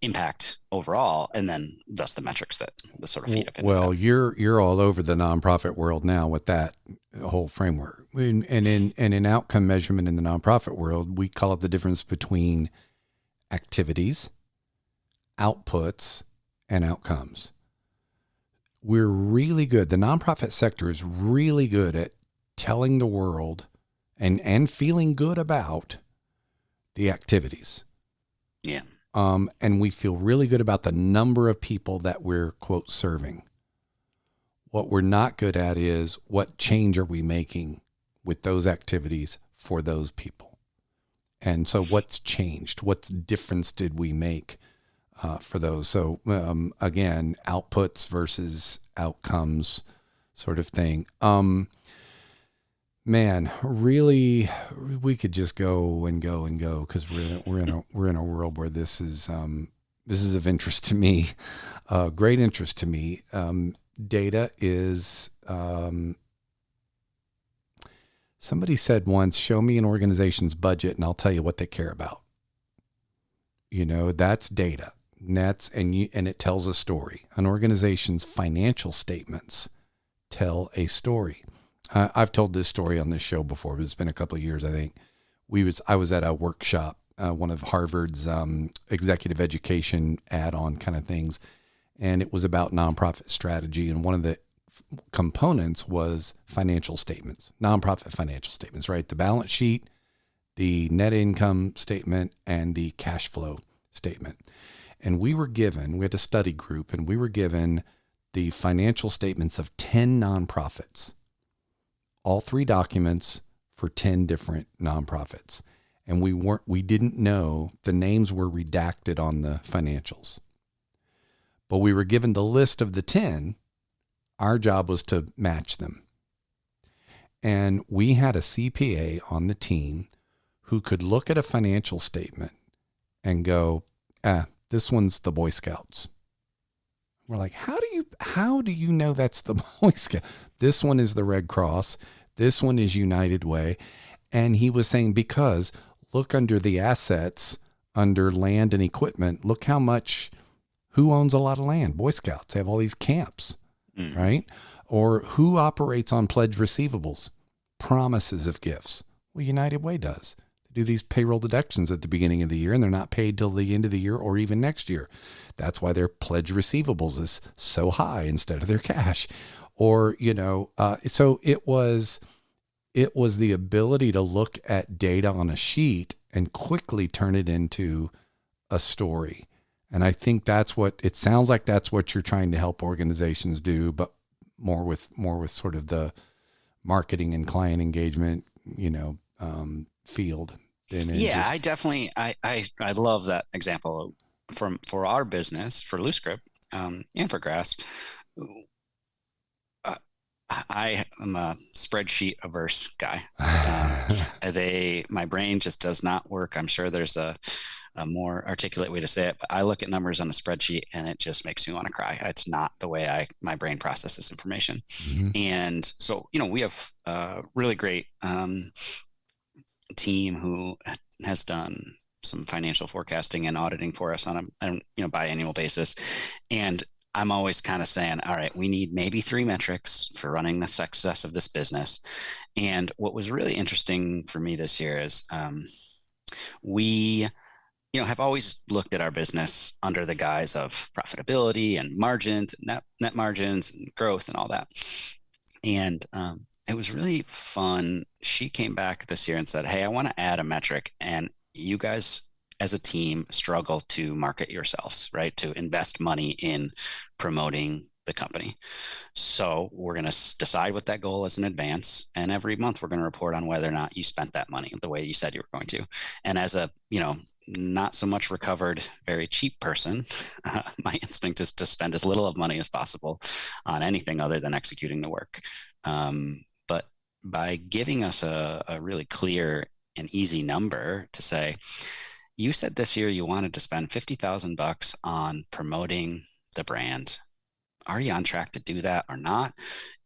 impact overall, and then thus the metrics that the sort of feed up. Well, you're all over the nonprofit world now with that whole framework. And in outcome measurement in the nonprofit world, we call it the difference between activities, outputs, and outcomes. We're really good. The nonprofit sector is really good at telling the world and feeling good about the activities. Yeah. And we feel really good about the number of people that we're, quote, serving. What we're not good at is what change are we making with those activities for those people? And so what's changed? What difference did we make for those? So again, outputs versus outcomes sort of thing. Man, really, we could just go and go and go, because we're in a world where this is of interest to me, great interest to me. Data is. Somebody said once, "Show me an organization's budget, and I'll tell you what they care about." That's data. And it tells a story. An organization's financial statements tell a story. I've told this story on this show before, but it's been a couple of years, I think. I was at a workshop, one of Harvard's executive education add-on kind of things, and it was about nonprofit strategy. And one of the components was financial statements, nonprofit financial statements, right? The balance sheet, the net income statement, and the cash flow statement. And we had a study group, and we were given the financial statements of 10 nonprofits, all 3 documents for 10 different nonprofits. And we didn't know, the names were redacted on the financials, but we were given the list of the 10. Our job was to match them. And we had a CPA on the team who could look at a financial statement and go, this one's the Boy Scouts. We're like, how do you know that's the Boy Scout? This one is the Red Cross. This one is United Way. And he was saying, because look under the assets, under land and equipment, look who owns a lot of land? Boy Scouts. They have all these camps. Right? Or who operates on pledged receivables, promises of gifts? Well, United Way does. They do these payroll deductions at the beginning of the year, and they're not paid till the end of the year or even next year. That's why their pledged receivables is so high instead of their cash. Or, so it was the ability to look at data on a sheet and quickly turn it into a story. And I think it sounds like that's what you're trying to help organizations do, but more with sort of the marketing and client engagement, field. Yeah, I definitely, I love that example for our business, for LooseGrip, and for Grasp. I am a spreadsheet averse guy. My brain just does not work. I'm sure there's a a more articulate way to say it, but I look at numbers on a spreadsheet and it just makes me want to cry. It's not the way my brain processes information. Mm-hmm. And so, we have a really great team who has done some financial forecasting and auditing for us on a biannual basis. And I'm always kind of saying, all right, we need maybe 3 metrics for running the success of this business. And what was really interesting for me this year is we have always looked at our business under the guise of profitability and margins, and net margins and growth and all that. And it was really fun. She came back this year and said, hey, I want to add a metric, and you guys as a team struggle to market yourselves, right? To invest money in promoting the company. So we're going to decide what that goal is in advance. And every month we're going to report on whether or not you spent that money the way you said you were going to. And as a, not so much recovered, very cheap person, my instinct is to spend as little of money as possible on anything other than executing the work. But by giving us a really clear and easy number to say, you said this year you wanted to spend $50,000 on promoting the brand. Are you on track to do that or not?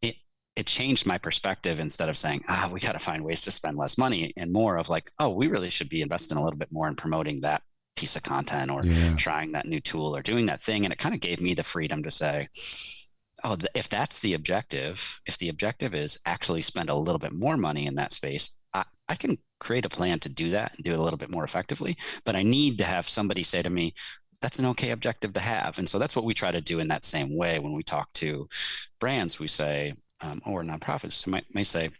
It changed my perspective. Instead of saying, we got to find ways to spend less money, and more of like, we really should be investing a little bit more in promoting that piece of content, or trying that new tool, or doing that thing. And it kind of gave me the freedom to say, if that's the objective, if the objective is actually spend a little bit more money in that space, I can create a plan to do that and do it a little bit more effectively. But I need to have somebody say to me, that's an okay objective to have. And so that's what we try to do in that same way. When we talk to brands, we say, or nonprofits may say,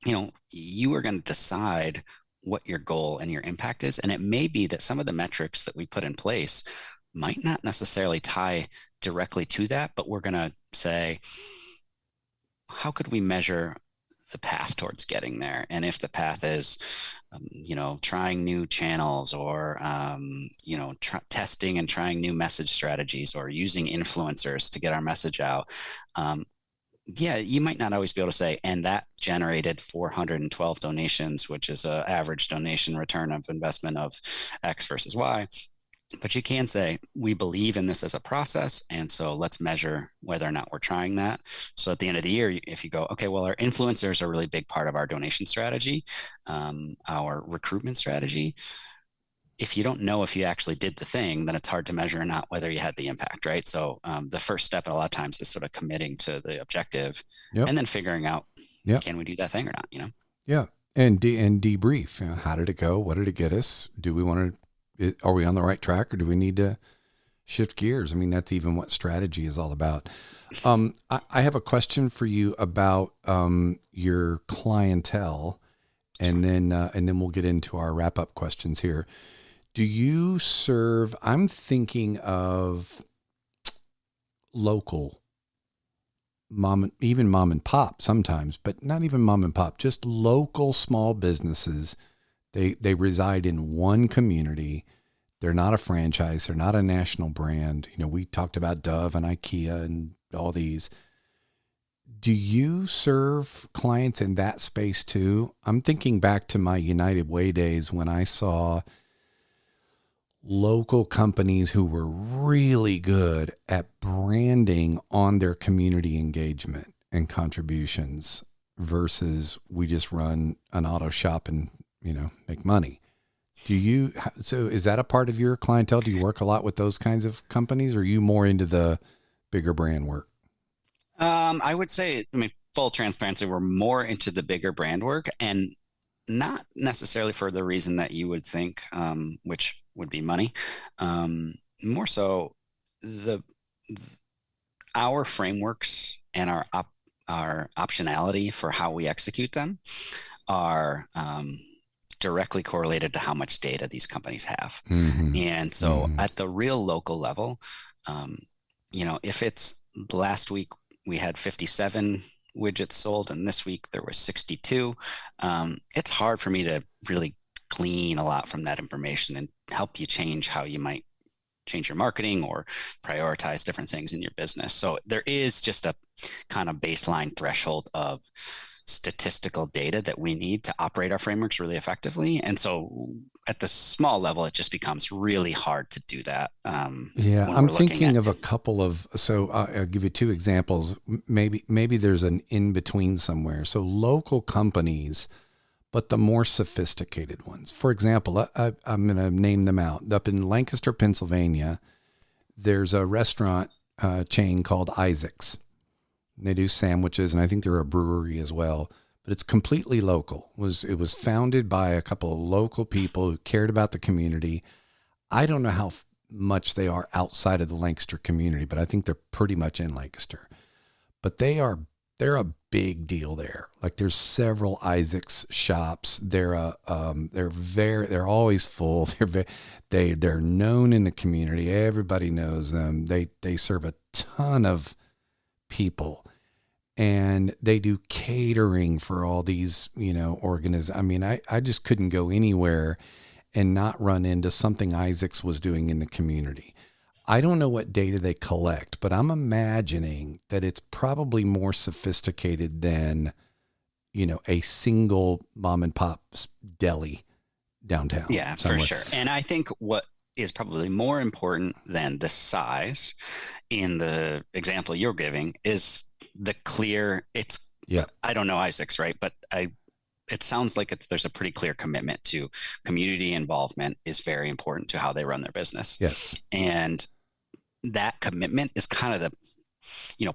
you are going to decide what your goal and your impact is. And it may be that some of the metrics that we put in place might not necessarily tie directly to that, but we're going to say, how could we measure the path towards getting there? And if the path is, trying new channels, or, testing and trying new message strategies, or using influencers to get our message out. You might not always be able to say, and that generated 412 donations, which is an average donation return of investment of X versus Y. But you can say, we believe in this as a process, and so let's measure whether or not we're trying that. So at the end of the year, if you go, okay, well, our influencers are a really big part of our donation strategy, our recruitment strategy. If you don't know if you actually did the thing, then it's hard to measure or not whether you had the impact, right? So the first step a lot of times is sort of committing to the objective, and then figuring out, can we do that thing or not, Yeah. And debrief. How did it go? What did it get us? Do we want to, are we on the right track, or do we need to shift gears? I mean, that's even what strategy is all about. I have a question for you about your clientele, and then we'll get into our wrap up questions here. Do you serve? I'm thinking of local mom and pop sometimes, but not even mom and pop, just local small businesses. They reside in one community. They're not a franchise. They're not a national brand. We talked about Dove and IKEA and all these. Do you serve clients in that space too? I'm thinking back to my United Way days when I saw local companies who were really good at branding on their community engagement and contributions versus we just run an auto shop and make money. So is that a part of your clientele? Do you work a lot with those kinds of companies, or are you more into the bigger brand work? I would say, full transparency, we're more into the bigger brand work, and not necessarily for the reason that you would think, which would be money. More so our frameworks and our optionality for how we execute them are, directly correlated to how much data these companies have. Mm-hmm. And so at the real local level, if it's last week we had 57 widgets sold and this week there was 62, it's hard for me to really glean a lot from that information and help you change how you might change your marketing or prioritize different things in your business. So there is just a kind of baseline threshold of statistical data that we need to operate our frameworks really effectively. And so at the small level, it just becomes really hard to do that. Yeah, When I'm we're looking thinking at, of a couple of, so I'll give you two examples. Maybe there's an in between somewhere. So local companies, but the more sophisticated ones. For example, I'm going to name them out. Up in Lancaster, Pennsylvania, there's a restaurant chain called Isaac's. They do sandwiches, and I think they're a brewery as well. But it's completely local. It was founded by a couple of local people who cared about the community. I don't know how much they are outside of the Lancaster community, but I think they're pretty much in Lancaster. But they're a big deal there. Like there's several Isaac's shops. They're always full. They're known in the community. Everybody knows them. They serve a ton of people, and they do catering for all these, I mean, I just couldn't go anywhere and not run into something Isaac's was doing in the community. I don't know what data they collect, but I'm imagining that it's probably more sophisticated than, a single mom and pop's deli downtown. yeah, somewhere. for sure. And I think what is probably more important than the size in the example you're giving is the clear, Yeah. I don't know Isaac's, right? But it sounds like there's a pretty clear commitment to community involvement is very important to how they run their business. Yes. And that commitment is kind of the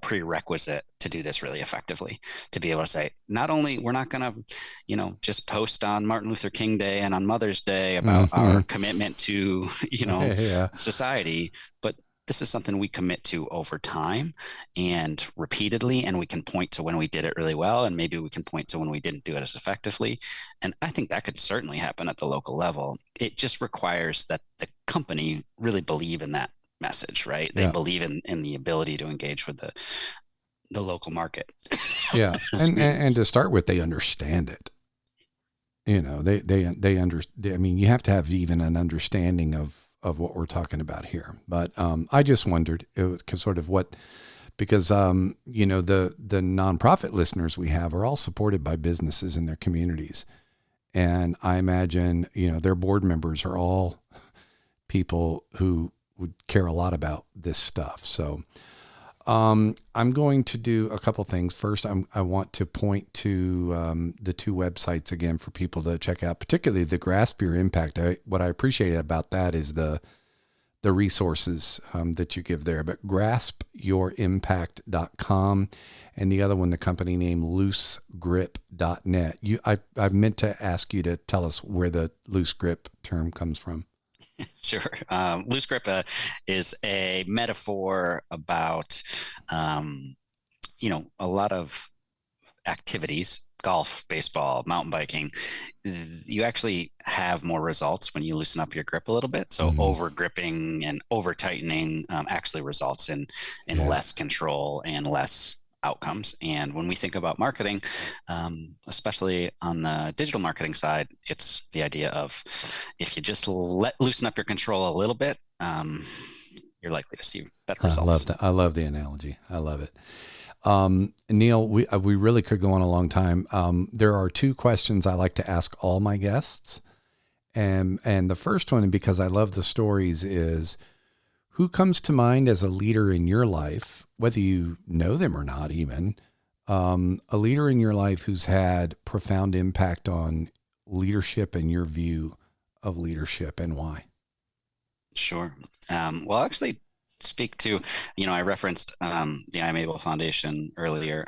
prerequisite to do this really effectively, to be able to say, not only we're not going to just post on Martin Luther King Day and on Mother's Day about our commitment to society, but this is something we commit to over time and repeatedly, and we can point to when we did it really well, and maybe we can point to when we didn't do it as effectively. And I think that could certainly happen at the local level. It just requires that the company really believe in that message, right? They believe in the ability to engage with the local market. Yeah. and to start with, they understand it. They understand. I mean, you have to have even an understanding of what we're talking about here. But I just wondered, it was sort of because the nonprofit listeners we have are all supported by businesses in their communities. And I imagine, their board members are all people who would care a lot about this stuff. So I'm going to do a couple things. First, I want to point to the two websites again for people to check out, particularly the Grasp Your Impact. What I appreciate about that is the resources that you give there, but graspyourimpact.com, and the other one, the company name LooseGrip.net. I meant to ask you to tell us where the LooseGrip term comes from. Sure. LooseGrip is a metaphor about, a lot of activities, golf, baseball, mountain biking. You actually have more results when you loosen up your grip a little bit. So over gripping and over tightening actually results in less control and less outcomes. And when we think about marketing, especially on the digital marketing side, it's the idea of if you just loosen up your control a little bit, you're likely to see better results. I love that. I love the analogy. I love it. Neil, we really could go on a long time. There are two questions I like to ask all my guests. And the first one, because I love the stories, is who comes to mind as a leader in your life, whether you know them or not even, a leader in your life who's had profound impact on leadership and your view of leadership, and why? Sure. Well, actually speak to, I referenced the I'm Able Foundation earlier.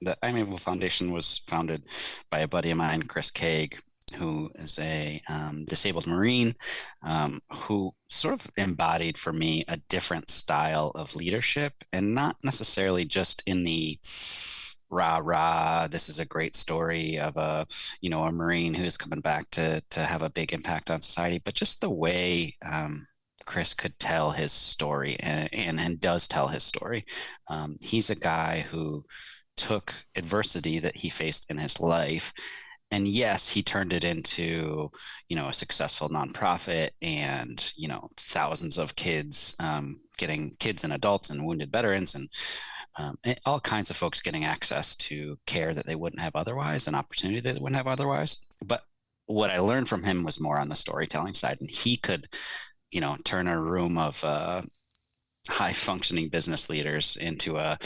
The I'm Able Foundation was founded by a buddy of mine, Chris Kaag, who is a disabled Marine, who sort of embodied for me a different style of leadership, and not necessarily just in the rah, this is a great story of a Marine who's coming back to have a big impact on society, but just the way Chris could tell his story and does tell his story. He's a guy who took adversity that he faced in his life, and yes, he turned it into, a successful nonprofit and, thousands of kids, getting kids and adults and wounded veterans and and all kinds of folks getting access to care that they wouldn't have otherwise, an opportunity that they wouldn't have otherwise. But what I learned from him was more on the storytelling side, and he could, turn a room of high functioning business leaders into a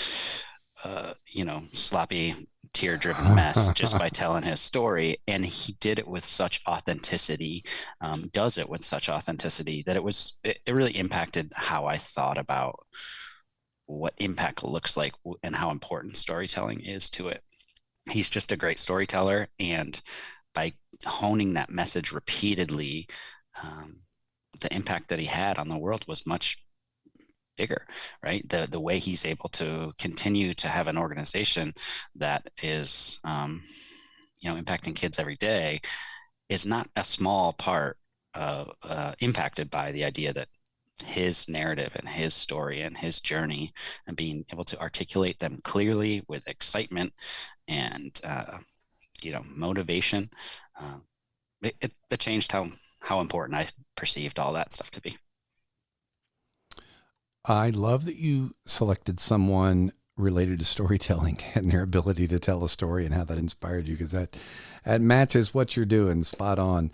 sloppy, tear driven mess just by telling his story. And he did it with such authenticity, does it with such authenticity that it really impacted how I thought about what impact looks like and how important storytelling is to it. He's just a great storyteller. And by honing that message repeatedly, the impact that he had on the world was much bigger, right? The way he's able to continue to have an organization that is, impacting kids every day is not a small part of impacted by the idea that his narrative and his story and his journey and being able to articulate them clearly with excitement and, motivation. It changed how important I perceived all that stuff to be. I love that you selected someone related to storytelling and their ability to tell a story and how that inspired you, because that matches what you're doing. Spot on.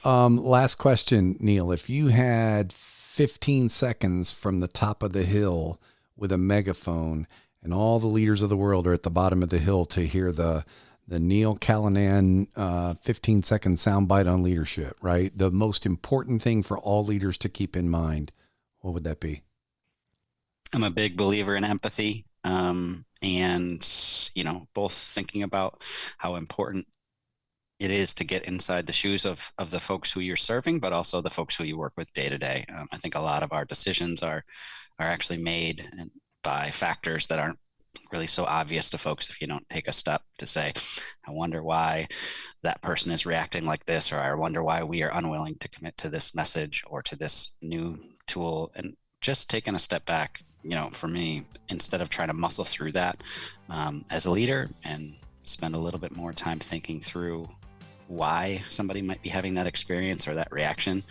Last question, Neil. If you had 15 seconds from the top of the hill with a megaphone and all the leaders of the world are at the bottom of the hill to hear the Neil Callanan 15-second soundbite on leadership, right? The most important thing for all leaders to keep in mind, what would that be? I'm a big believer in empathy, and both thinking about how important it is to get inside the shoes of the folks who you're serving, but also the folks who you work with day to day. I think a lot of our decisions are actually made by factors that aren't really so obvious to folks if you don't take a step to say, I wonder why that person is reacting like this, or I wonder why we are unwilling to commit to this message or to this new tool. And just taking a step back, for me, instead of trying to muscle through that as a leader and spend a little bit more time thinking through why somebody might be having that experience or that reaction,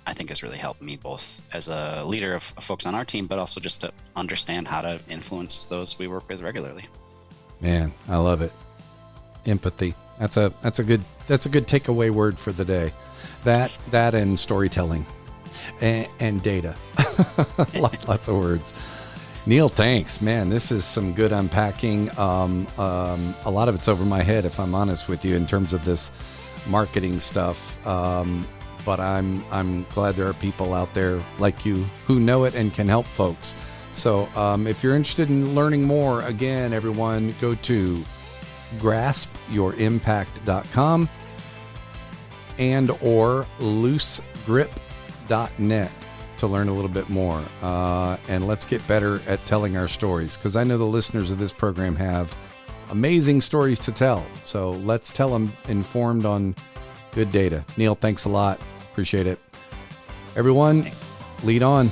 I think has really helped me both as a leader of folks on our team, but also just to understand how to influence those we work with regularly. Man, I love it. Empathy. That's a good takeaway word for the day. That and storytelling and data. Lots of words. Neil, thanks, man. This is some good unpacking. A lot of it's over my head, if I'm honest with you, in terms of this marketing stuff. But I'm glad there are people out there like you who know it and can help folks. So if you're interested in learning more, again, everyone, go to graspyourimpact.com and or loosegrip.net to learn a little bit more. And let's get better at telling our stories, because I know the listeners of this program have amazing stories to tell. So let's tell them informed on good data. Neil, thanks a lot. Appreciate it. Everyone, lead on.